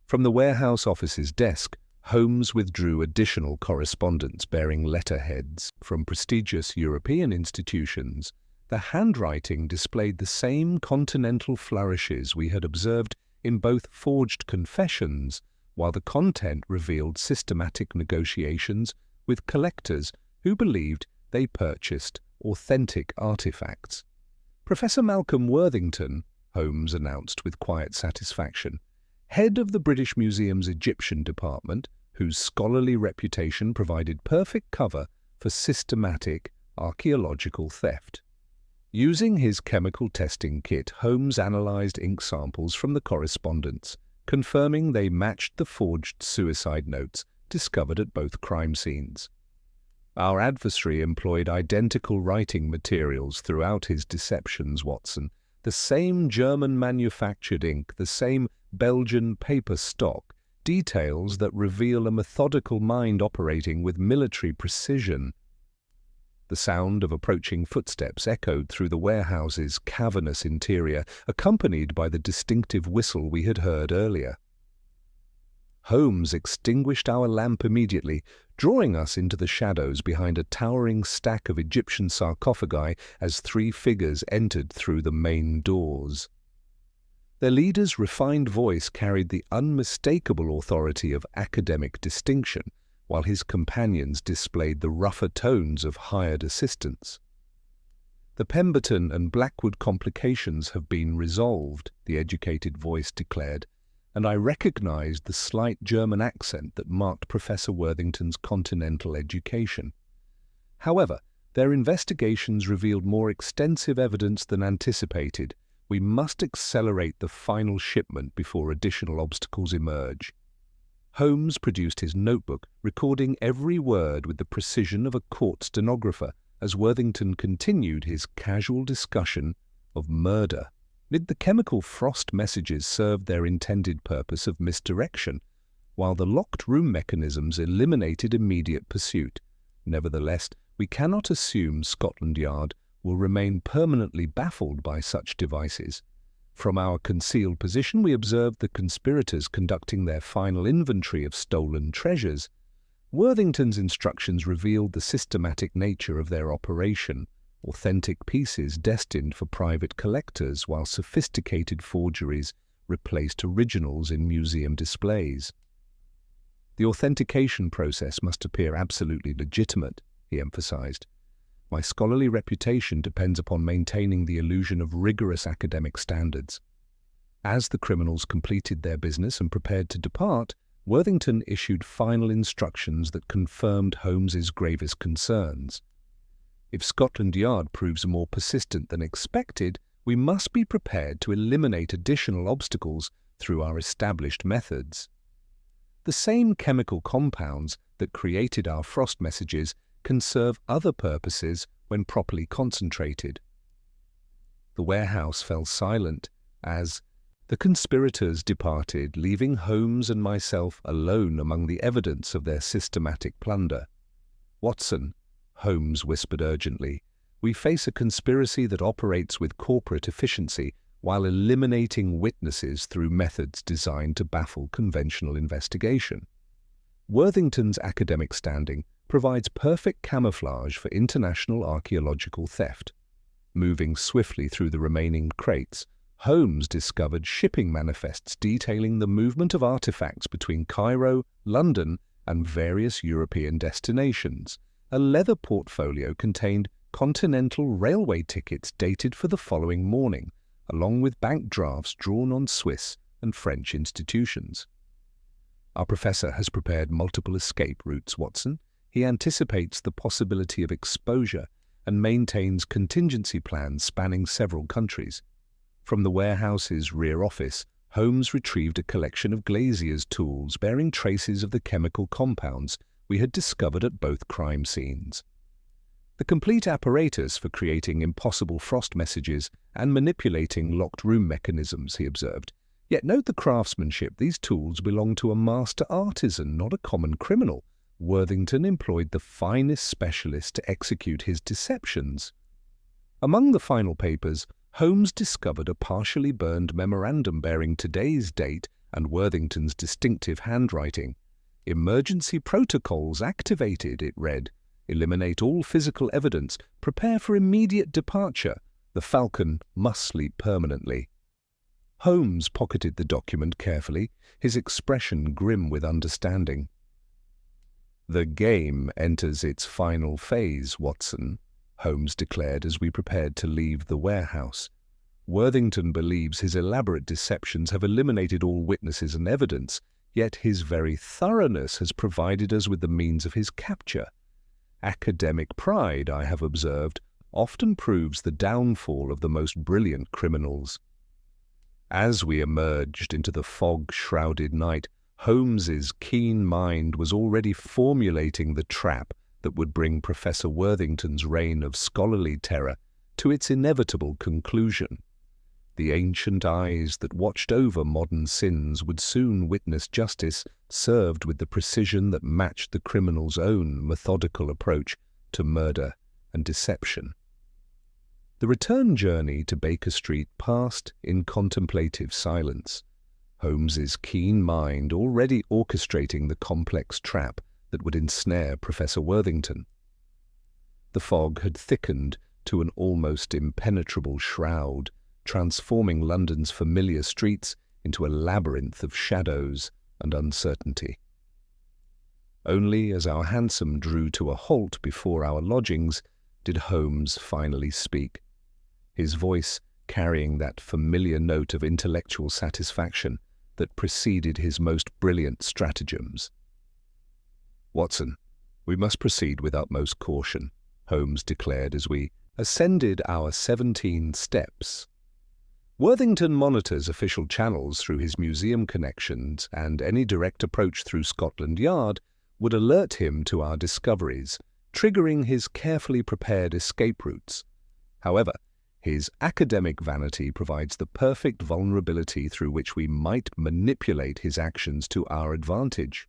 From the warehouse office's desk, Holmes withdrew additional correspondence bearing letterheads from prestigious European institutions. The handwriting displayed the same continental flourishes we had observed in both forged confessions, while the content revealed systematic negotiations with collectors who believed they purchased authentic artifacts. "Professor Malcolm Worthington," Holmes announced with quiet satisfaction, head of the British Museum's Egyptian department, whose scholarly reputation provided perfect cover for systematic archaeological theft. Using his chemical testing kit, Holmes analyzed ink samples from the correspondence, confirming they matched the forged suicide notes discovered at both crime scenes. "Our adversary employed identical writing materials throughout his deceptions, Watson. The same German-manufactured ink, the same Belgian paper stock, details that reveal a methodical mind operating with military precision." The sound of approaching footsteps echoed through the warehouse's cavernous interior, accompanied by the distinctive whistle we had heard earlier. Holmes extinguished our lamp immediately, drawing us into the shadows behind a towering stack of Egyptian sarcophagi as three figures entered through the main doors. Their leader's refined voice carried the unmistakable authority of academic distinction, while his companions displayed the rougher tones of hired assistants. "The Pemberton and Blackwood complications have been resolved," the educated voice declared, and I recognized the slight German accent that marked Professor Worthington's continental education. However, their investigations revealed more extensive evidence than anticipated. We must accelerate the final shipment before additional obstacles emerge. Holmes produced his notebook, recording every word with the precision of a court stenographer as Worthington continued his casual discussion of murder. The chemical frost messages served their intended purpose of misdirection, while the locked room mechanisms eliminated immediate pursuit. Nevertheless, we cannot assume Scotland Yard will remain permanently baffled by such devices. From our concealed position, we observed the conspirators conducting their final inventory of stolen treasures. Worthington's instructions revealed the systematic nature of their operation: authentic pieces destined for private collectors, while sophisticated forgeries replaced originals in museum displays. "The authentication process must appear absolutely legitimate," he emphasized. "My scholarly reputation depends upon maintaining the illusion of rigorous academic standards." As the criminals completed their business and prepared to depart, Worthington issued final instructions that confirmed Holmes's gravest concerns. "If Scotland Yard proves more persistent than expected, we must be prepared to eliminate additional obstacles through our established methods. The same chemical compounds that created our frost messages can serve other purposes when properly concentrated." The warehouse fell silent as the conspirators departed, leaving Holmes and myself alone among the evidence of their systematic plunder. "Watson," Holmes whispered urgently, "we face a conspiracy that operates with corporate efficiency while eliminating witnesses through methods designed to baffle conventional investigation. Worthington's academic standing provides perfect camouflage for international archaeological theft." Moving swiftly through the remaining crates, Holmes discovered shipping manifests detailing the movement of artifacts between Cairo, London, and various European destinations. A leather portfolio contained continental railway tickets dated for the following morning, along with bank drafts drawn on Swiss and French institutions. Our professor has prepared multiple escape routes, Watson. He anticipates the possibility of exposure and maintains contingency plans spanning several countries. From the warehouse's rear office, Holmes retrieved a collection of glazier's tools bearing traces of the chemical compounds we had discovered at both crime scenes. The complete apparatus for creating impossible frost messages and manipulating locked room mechanisms, he observed. Yet note the craftsmanship. These tools belong to a master artisan, not a common criminal. Worthington employed the finest specialists to execute his deceptions. Among the final papers, Holmes discovered a partially burned memorandum bearing today's date and Worthington's distinctive handwriting. "Emergency protocols activated," it read. "Eliminate all physical evidence. Prepare for immediate departure. The Falcon must sleep permanently." Holmes pocketed the document carefully, his expression grim with understanding. "The game enters its final phase, Watson," Holmes declared as we prepared to leave the warehouse. "Worthington believes his elaborate deceptions have eliminated all witnesses and evidence, yet his very thoroughness has provided us with the means of his capture. Academic pride, I have observed, often proves the downfall of the most brilliant criminals." As we emerged into the fog-shrouded night, Holmes's keen mind was already formulating the trap that would bring Professor Worthington's reign of scholarly terror to its inevitable conclusion. The ancient eyes that watched over modern sins would soon witness justice served with the precision that matched the criminal's own methodical approach to murder and deception. The return journey to Baker Street passed in contemplative silence, Holmes's keen mind already orchestrating the complex trap that would ensnare Professor Worthington. The fog had thickened to an almost impenetrable shroud, transforming London's familiar streets into a labyrinth of shadows and uncertainty. Only as our hansom drew to a halt before our lodgings did Holmes finally speak, his voice carrying that familiar note of intellectual satisfaction that preceded his most brilliant stratagems. "Watson, we must proceed with utmost caution," Holmes declared as we ascended our 17 steps. "Worthington monitors official channels through his museum connections, and any direct approach through Scotland Yard would alert him to our discoveries, triggering his carefully prepared escape routes. However, his academic vanity provides the perfect vulnerability through which we might manipulate his actions to our advantage."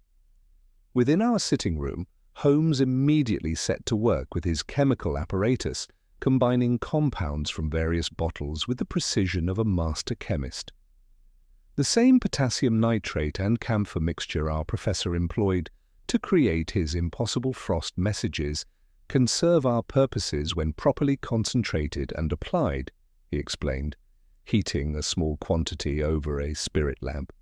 Within our sitting room, Holmes immediately set to work with his chemical apparatus, combining compounds from various bottles with the precision of a master chemist. The same potassium nitrate and camphor mixture our professor employed to create his impossible frost messages can serve our purposes when properly concentrated and applied, he explained, heating a small quantity over a spirit lamp.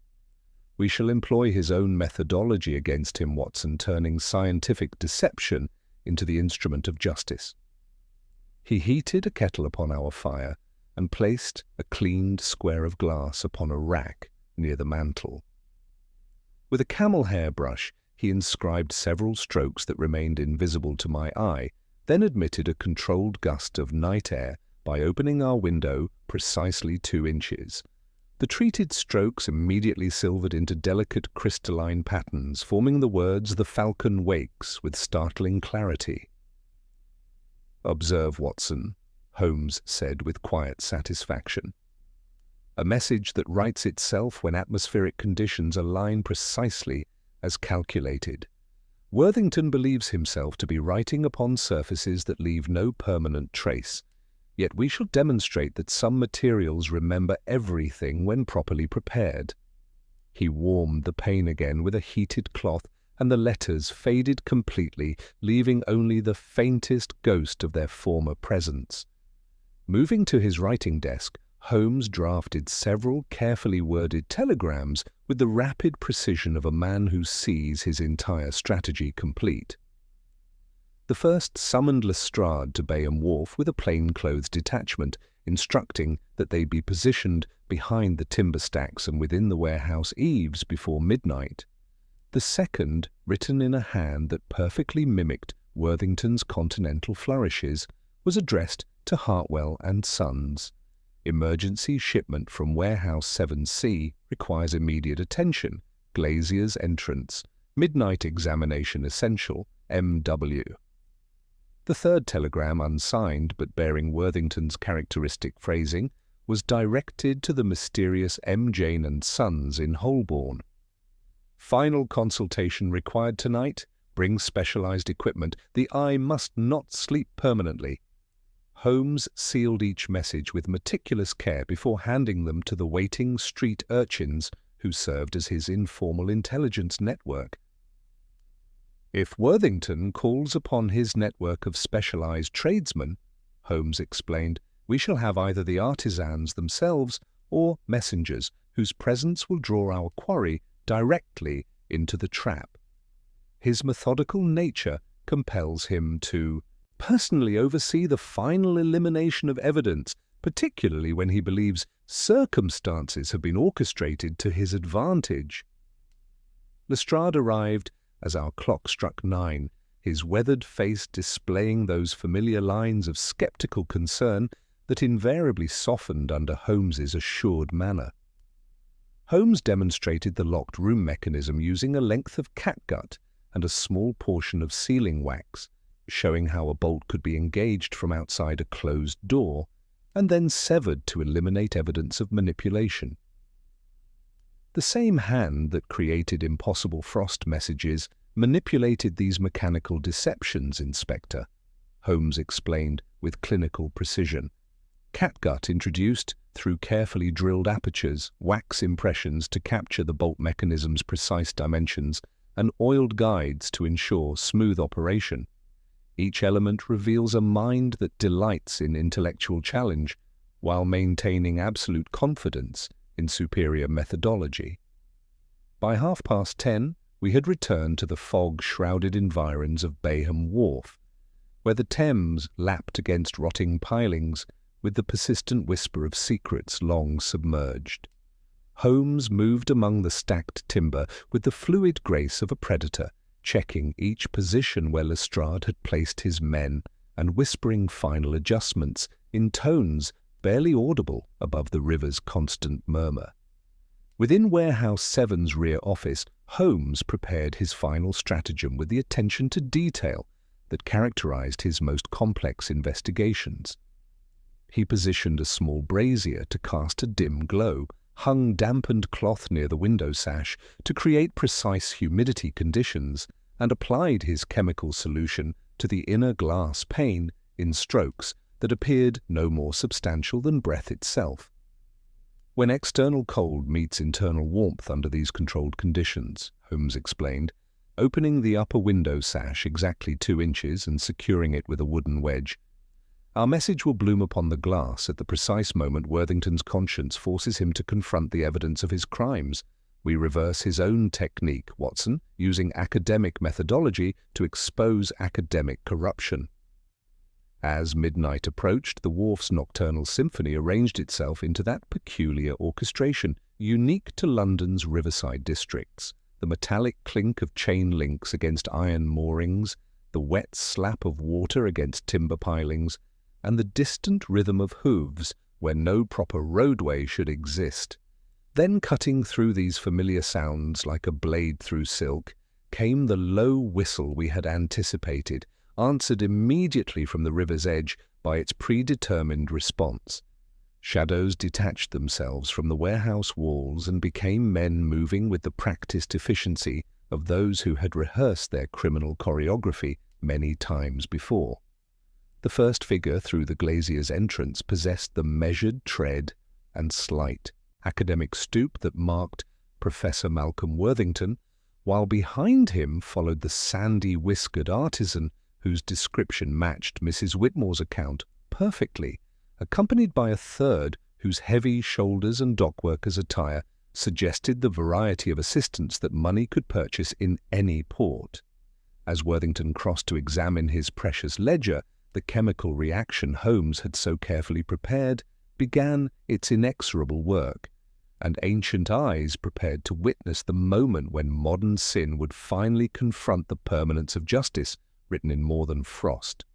"We shall employ his own methodology against him, Watson, turning scientific deception into the instrument of justice." He heated a kettle upon our fire and placed a cleaned square of glass upon a rack near the mantel. With a camel hair brush, he inscribed several strokes that remained invisible to my eye, then admitted a controlled gust of night air by opening our window precisely 2 inches. The treated strokes immediately silvered into delicate crystalline patterns, forming the words "The Falcon wakes" with startling clarity. "Observe, Watson," Holmes said with quiet satisfaction. "A message that writes itself when atmospheric conditions align precisely as calculated. Worthington believes himself to be writing upon surfaces that leave no permanent trace. Yet we shall demonstrate that some materials remember everything when properly prepared." He warmed the pane again with a heated cloth, and the letters faded completely, leaving only the faintest ghost of their former presence. Moving to his writing desk, Holmes drafted several carefully worded telegrams with the rapid precision of a man who sees his entire strategy complete. The first summoned Lestrade to Bayham Wharf with a plainclothes detachment, instructing that they be positioned behind the timber stacks and within the warehouse eaves before midnight. The second, written in a hand that perfectly mimicked Worthington's continental flourishes, was addressed to Hartwell and Sons. Emergency shipment from Warehouse 7C requires immediate attention. Glazier's entrance. Midnight examination essential. M.W. The third telegram, unsigned but bearing Worthington's characteristic phrasing, was directed to the mysterious M. Jane and Sons in Holborn. Final consultation required tonight. Bring specialized equipment. The eye must not sleep permanently. Holmes sealed each message with meticulous care before handing them to the waiting street urchins who served as his informal intelligence network. If Worthington calls upon his network of specialized tradesmen, Holmes explained, we shall have either the artisans themselves or messengers whose presence will draw our quarry directly into the trap. His methodical nature compels him to personally oversee the final elimination of evidence, particularly when he believes circumstances have been orchestrated to his advantage. Lestrade arrived as our clock struck 9, his weathered face displaying those familiar lines of sceptical concern that invariably softened under Holmes's assured manner. Holmes demonstrated the locked room mechanism using a length of catgut and a small portion of sealing wax, showing how a bolt could be engaged from outside a closed door and then severed to eliminate evidence of manipulation. The same hand that created impossible frost messages manipulated these mechanical deceptions, Inspector, Holmes explained with clinical precision. Catgut introduced through carefully drilled apertures, wax impressions to capture the bolt mechanism's precise dimensions, and oiled guides to ensure smooth operation. Each element reveals a mind that delights in intellectual challenge while maintaining absolute confidence in superior methodology. By 10:30, we had returned to the fog-shrouded environs of Bayham Wharf, where the Thames lapped against rotting pilings with the persistent whisper of secrets long submerged. Holmes moved among the stacked timber with the fluid grace of a predator, checking each position where Lestrade had placed his men and whispering final adjustments in tones barely audible above the river's constant murmur. Within Warehouse 7's rear office, Holmes prepared his final stratagem with the attention to detail that characterized his most complex investigations. He positioned a small brazier to cast a dim glow, hung dampened cloth near the window sash to create precise humidity conditions, and applied his chemical solution to the inner glass pane in strokes that appeared no more substantial than breath itself. When external cold meets internal warmth under these controlled conditions, Holmes explained, opening the upper window sash exactly 2 inches and securing it with a wooden wedge, our message will bloom upon the glass at the precise moment Worthington's conscience forces him to confront the evidence of his crimes. We reverse his own technique, Watson, using academic methodology to expose academic corruption. As midnight approached, the wharf's nocturnal symphony arranged itself into that peculiar orchestration unique to London's riverside districts. The metallic clink of chain links against iron moorings, the wet slap of water against timber pilings, and the distant rhythm of hooves where no proper roadway should exist. Then cutting through these familiar sounds like a blade through silk, came the low whistle we had anticipated, answered immediately from the river's edge by its predetermined response. Shadows detached themselves from the warehouse walls and became men moving with the practiced efficiency of those who had rehearsed their criminal choreography many times before. The first figure through the glazier's entrance possessed the measured tread and slight academic stoop that marked Professor Malcolm Worthington, while behind him followed the sandy-whiskered artisan whose description matched Mrs. Whitmore's account perfectly, accompanied by a third whose heavy shoulders and dockworkers' attire suggested the variety of assistance that money could purchase in any port. As Worthington crossed to examine his precious ledger, the chemical reaction Holmes had so carefully prepared began its inexorable work, and ancient eyes prepared to witness the moment when modern sin would finally confront the permanence of justice written in more than frost.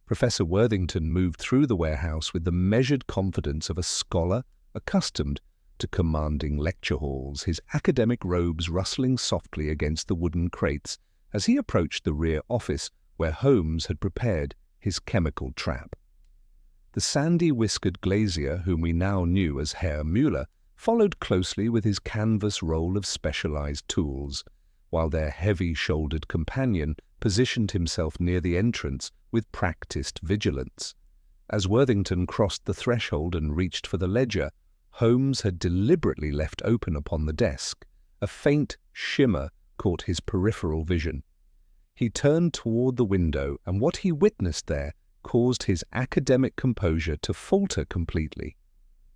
Professor Worthington moved through the warehouse with the measured confidence of a scholar accustomed to commanding lecture halls, his academic robes rustling softly against the wooden crates as he approached the rear office where Holmes had prepared his chemical trap. The sandy-whiskered glazier, whom we now knew as Herr Müller, followed closely with his canvas roll of specialized tools, while their heavy-shouldered companion positioned himself near the entrance with practiced vigilance. As Worthington crossed the threshold and reached for the ledger, Holmes had deliberately left open upon the desk. A faint shimmer caught his peripheral vision. He turned toward the window, and what he witnessed there caused his academic composure to falter completely.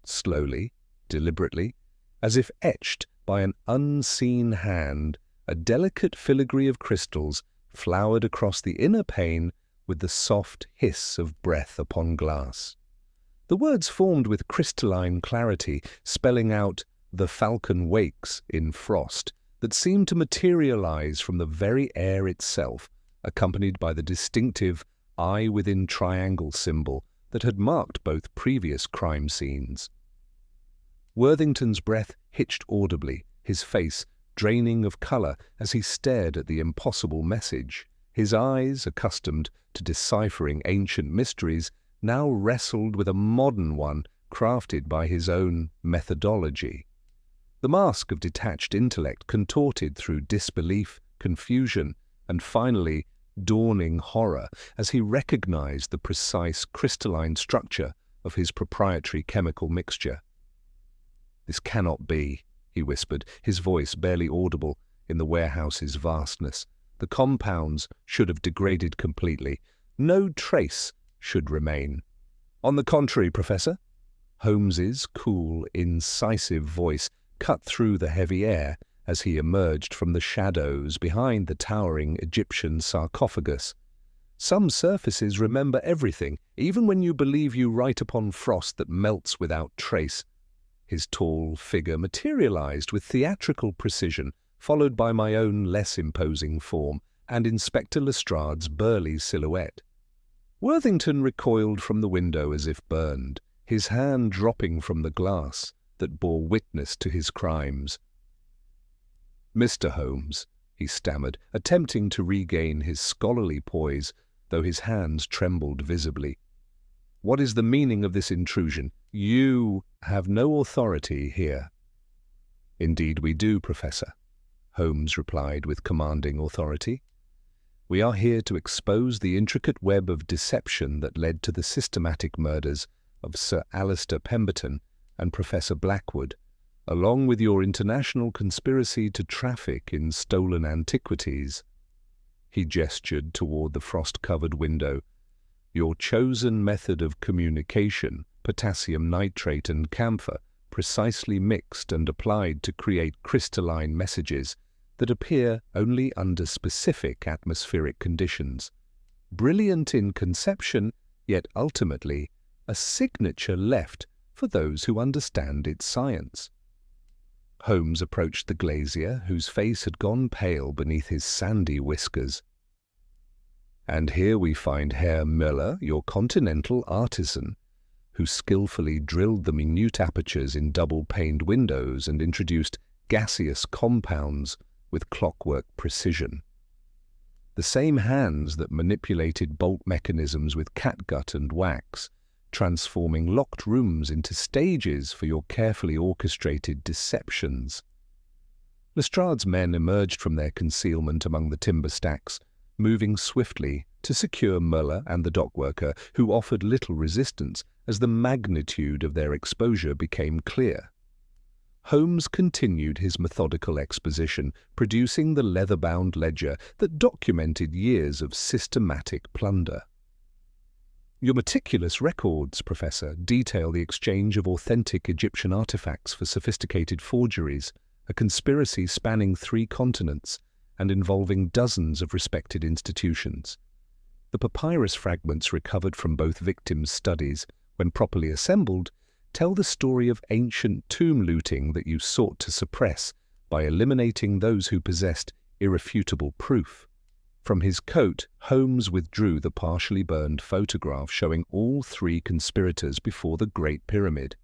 Slowly, deliberately, as if etched by an unseen hand, a delicate filigree of crystals flowered across the inner pane with the soft hiss of breath upon glass. The words formed with crystalline clarity, spelling out "The Falcon Wakes" in frost, that seemed to materialize from the very air itself, accompanied by the distinctive eye within triangle symbol that had marked both previous crime scenes. Worthington's breath hitched audibly, his face draining of color as he stared at the impossible message. His eyes, accustomed to deciphering ancient mysteries, now wrestled with a modern one crafted by his own methodology. The mask of detached intellect contorted through disbelief, confusion, and finally dawning horror as he recognized the precise crystalline structure of his proprietary chemical mixture. "This cannot be," he whispered, his voice barely audible in the warehouse's vastness. "The compounds should have degraded completely. No trace should remain." "On the contrary, Professor." Holmes's cool, incisive voice cut through the heavy air as he emerged from the shadows behind the towering Egyptian sarcophagus. "Some surfaces remember everything, even when you believe you write upon frost that melts without trace." His tall figure materialized with theatrical precision, followed by my own less imposing form and Inspector Lestrade's burly silhouette. Worthington recoiled from the window as if burned, his hand dropping from the glass that bore witness to his crimes. "Mr. Holmes," he stammered, attempting to regain his scholarly poise, though his hands trembled visibly. "What is the meaning of this intrusion? You have no authority here." "Indeed we do, Professor," Holmes replied with commanding authority. "We are here to expose the intricate web of deception that led to the systematic murders of Sir Alistair Pemberton and Professor Blackwood, along with your international conspiracy to traffic in stolen antiquities." He gestured toward the frost-covered window. "Your chosen method of communication, potassium nitrate and camphor, precisely mixed and applied to create crystalline messages that appear only under specific atmospheric conditions. Brilliant in conception, yet ultimately a signature left for those who understand its science." Holmes approached the glazier, whose face had gone pale beneath his sandy whiskers. "And here we find Herr Müller, your continental artisan, who skillfully drilled the minute apertures in double-paned windows and introduced gaseous compounds with clockwork precision. The same hands that manipulated bolt mechanisms with catgut and wax, transforming locked rooms into stages for your carefully orchestrated deceptions." Lestrade's men emerged from their concealment among the timber stacks, moving swiftly to secure Müller and the dockworker, who offered little resistance as the magnitude of their exposure became clear. Holmes continued his methodical exposition, producing the leather-bound ledger that documented years of systematic plunder. Your meticulous records, Professor, detail the exchange of authentic Egyptian artifacts for sophisticated forgeries, a conspiracy spanning 3 continents and involving dozens of respected institutions. The papyrus fragments recovered from both victims' studies, when properly assembled, tell the story of ancient tomb looting that you sought to suppress by eliminating those who possessed irrefutable proof. From his coat, Holmes withdrew the partially burned photograph showing all 3 conspirators before the Great Pyramid.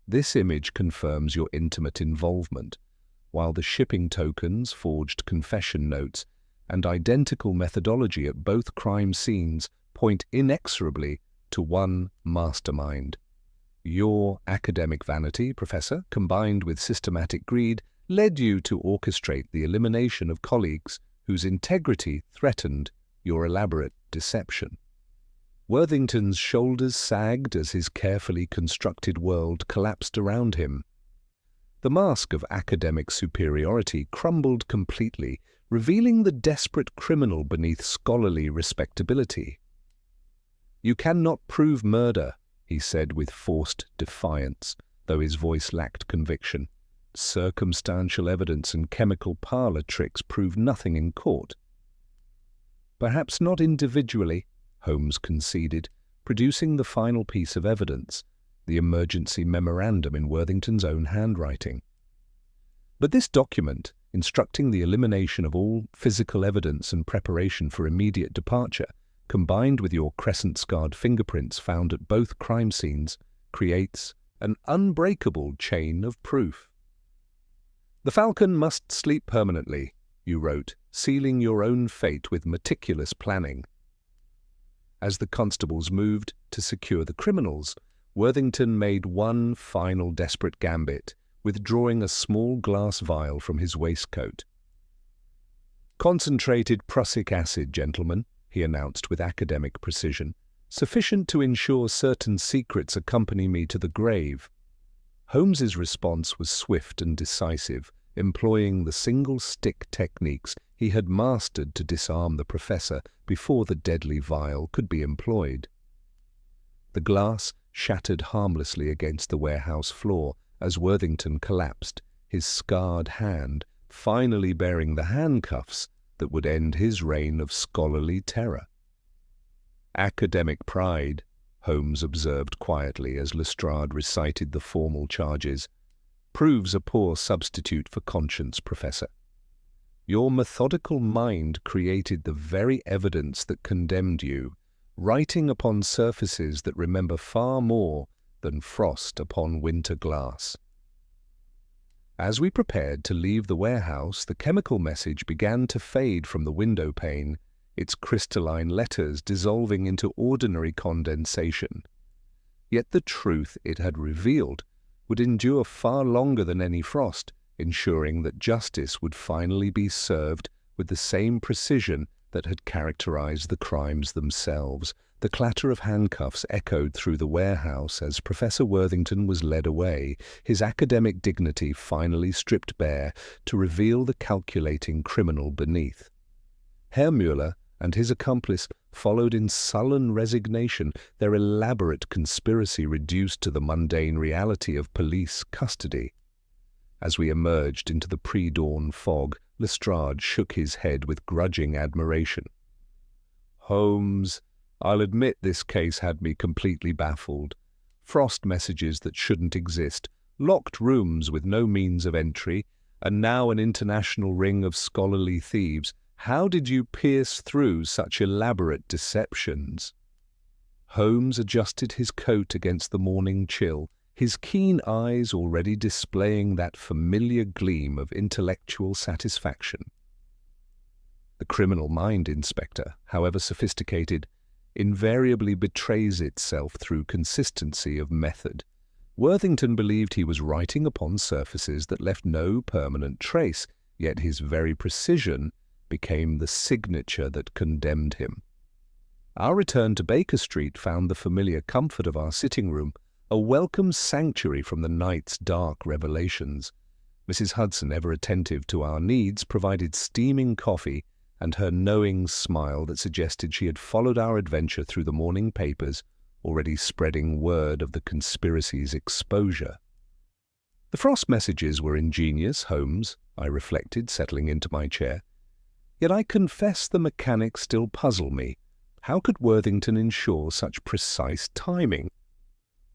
This image confirms your intimate involvement, while the shipping tokens, forged confession notes, and identical methodology at both crime scenes point inexorably to one mastermind. Your academic vanity, Professor, combined with systematic greed, led you to orchestrate the elimination of colleagues whose integrity threatened your elaborate deception. Worthington's shoulders sagged as his carefully constructed world collapsed around him. The mask of academic superiority crumbled completely, revealing the desperate criminal beneath scholarly respectability. "You cannot prove murder," he said with forced defiance, though his voice lacked conviction. "Circumstantial evidence and chemical parlor tricks prove nothing in court." "Perhaps not individually," Holmes conceded, producing the final piece of evidence, the emergency memorandum in Worthington's own handwriting. "But this document, instructing the elimination of all physical evidence and preparation for immediate departure, combined with your crescent-scarred fingerprints found at both crime scenes, creates an unbreakable chain of proof. The Falcon must sleep permanently," you wrote, sealing your own fate with meticulous planning. As the constables moved to secure the criminals, Worthington made one final desperate gambit, withdrawing a small glass vial from his waistcoat. "Concentrated prussic acid, gentlemen," he announced with academic precision, "sufficient to ensure certain secrets accompany me to the grave." Holmes's response was swift and decisive, employing the single-stick techniques he had mastered to disarm the professor before the deadly vial could be employed. The glass shattered harmlessly against the warehouse floor as Worthington collapsed, his scarred hand finally bearing the handcuffs that would end his reign of scholarly terror. "Academic pride," Holmes observed quietly as Lestrade recited the formal charges, "proves a poor substitute for conscience, Professor. Your methodical mind created the very evidence that condemned you, writing upon surfaces that remember far more than frost upon winter glass." As we prepared to leave the warehouse, the chemical message began to fade from the window pane, its crystalline letters dissolving into ordinary condensation. Yet the truth it had revealed would endure far longer than any frost, ensuring that justice would finally be served with the same precision that had characterized the crimes themselves. The clatter of handcuffs echoed through the warehouse as Professor Worthington was led away, his academic dignity finally stripped bare to reveal the calculating criminal beneath. Herr Müller and his accomplice followed in sullen resignation, their elaborate conspiracy reduced to the mundane reality of police custody. As we emerged into the pre-dawn fog, Lestrade shook his head with grudging admiration. "Holmes, I'll admit this case had me completely baffled. Frost messages that shouldn't exist, locked rooms with no means of entry, and now an international ring of scholarly thieves. How did you pierce through such elaborate deceptions?" Holmes adjusted his coat against the morning chill, his keen eyes already displaying that familiar gleam of intellectual satisfaction. The criminal mind, Inspector, however sophisticated, invariably betrays itself through consistency of method. Worthington believed he was writing upon surfaces that left no permanent trace, yet his very precision became the signature that condemned him. Our return to Baker Street found the familiar comfort of our sitting room a welcome sanctuary from the night's dark revelations. Mrs. Hudson, ever attentive to our needs, provided steaming coffee and her knowing smile that suggested she had followed our adventure through the morning papers, already spreading word of the conspiracy's exposure. The Frost messages were ingenious, Holmes, I reflected, settling into my chair. Yet I confess the mechanics still puzzle me. How could Worthington ensure such precise timing?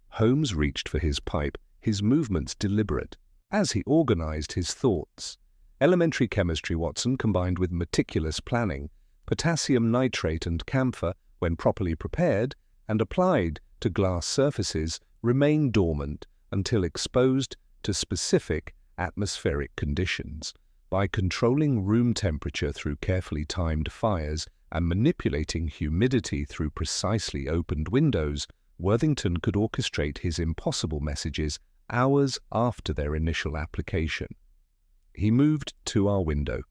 Holmes reached for his pipe, his movements deliberate, as he organized his thoughts. Elementary chemistry, Watson, combined with meticulous planning, potassium nitrate and camphor, when properly prepared and applied to glass surfaces, remain dormant until exposed to specific atmospheric conditions. By controlling room temperature through carefully timed fires and manipulating humidity through precisely opened windows, Worthington could orchestrate his impossible messages hours after their initial application. He moved to our window,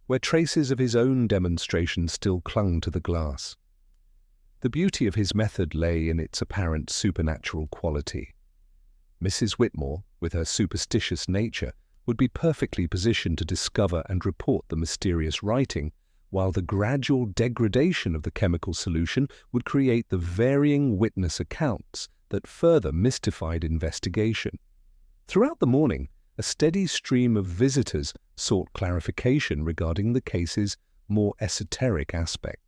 where traces of his own demonstration still clung to the glass. The beauty of his method lay in its apparent supernatural quality. Mrs. Whitmore, with her superstitious nature, would be perfectly positioned to discover and report the mysterious writing, while the gradual degradation of the chemical solution would create the varying witness accounts that further mystified investigation. Throughout the morning, a steady stream of visitors sought clarification regarding the case's more esoteric aspects.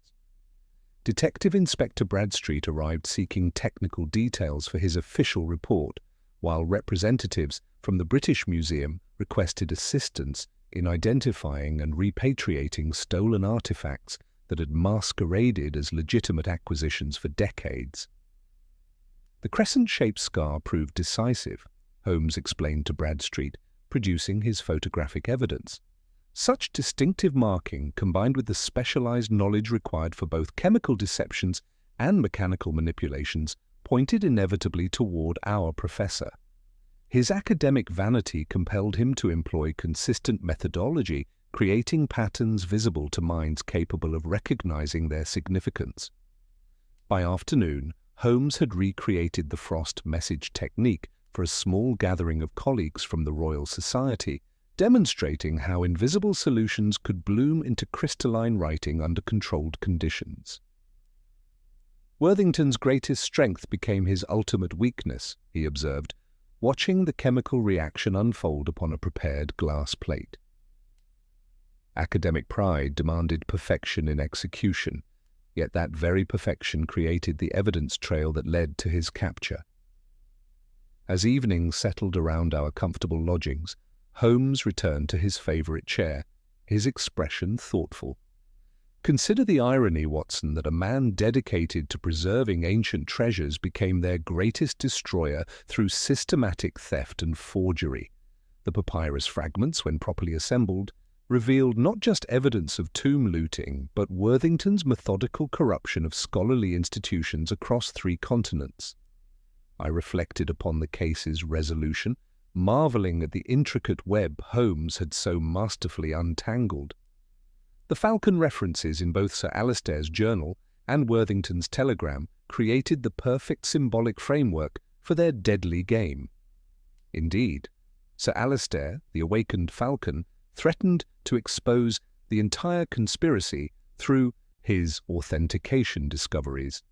Detective Inspector Bradstreet arrived seeking technical details for his official report, while representatives from the British Museum requested assistance in identifying and repatriating stolen artifacts that had masqueraded as legitimate acquisitions for decades. The crescent-shaped scar proved decisive, Holmes explained to Bradstreet, producing his photographic evidence. Such distinctive marking, combined with the specialized knowledge required for both chemical deceptions and mechanical manipulations, pointed inevitably toward our professor. His academic vanity compelled him to employ consistent methodology, creating patterns visible to minds capable of recognizing their significance. By afternoon, Holmes had recreated the Frost message technique for a small gathering of colleagues from the Royal Society, demonstrating how invisible solutions could bloom into crystalline writing under controlled conditions. Worthington's greatest strength became his ultimate weakness, he observed, watching the chemical reaction unfold upon a prepared glass plate. Academic pride demanded perfection in execution, yet that very perfection created the evidence trail that led to his capture. As evening settled around our comfortable lodgings, Holmes returned to his favorite chair, his expression thoughtful. Consider the irony, Watson, that a man dedicated to preserving ancient treasures became their greatest destroyer through systematic theft and forgery. The papyrus fragments, when properly assembled, revealed not just evidence of tomb looting, but Worthington's methodical corruption of scholarly institutions across 3 continents. I reflected upon the case's resolution, marveling at the intricate web Holmes had so masterfully untangled. The Falcon references in both Sir Alistair's journal and Worthington's telegram created the perfect symbolic framework for their deadly game. Indeed, Sir Alistair, the awakened Falcon, threatened to expose the entire conspiracy through his authentication discoveries.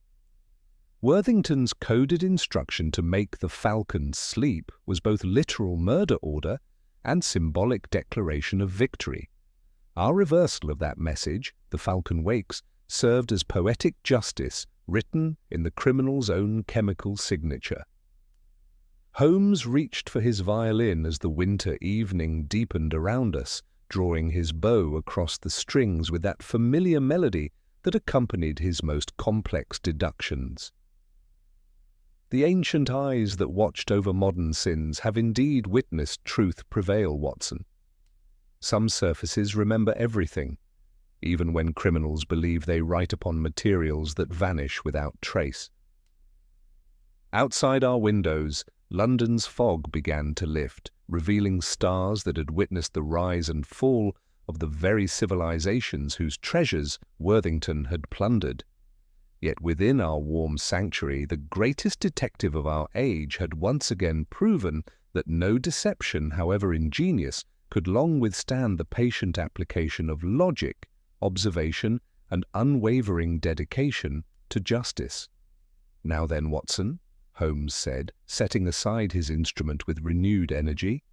Worthington's coded instruction to make the Falcon sleep was both literal murder order and symbolic declaration of victory. Our reversal of that message, the Falcon wakes, served as poetic justice written in the criminal's own chemical signature. Holmes reached for his violin as the winter evening deepened around us, drawing his bow across the strings with that familiar melody that accompanied his most complex deductions. The ancient eyes that watched over modern sins have indeed witnessed truth prevail, Watson. Some surfaces remember everything, even when criminals believe they write upon materials that vanish without trace. Outside our windows, London's fog began to lift, revealing stars that had witnessed the rise and fall of the very civilizations whose treasures Worthington had plundered. Yet within our warm sanctuary, the greatest detective of our age had once again proven that no deception, however ingenious, could long withstand the patient application of logic, observation, and unwavering dedication to justice. "Now then, Watson," Holmes said, setting aside his instrument with renewed energy,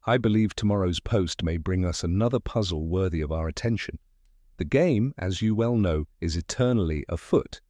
"I believe tomorrow's post may bring us another puzzle worthy of our attention. The game, as you well know, is eternally afoot,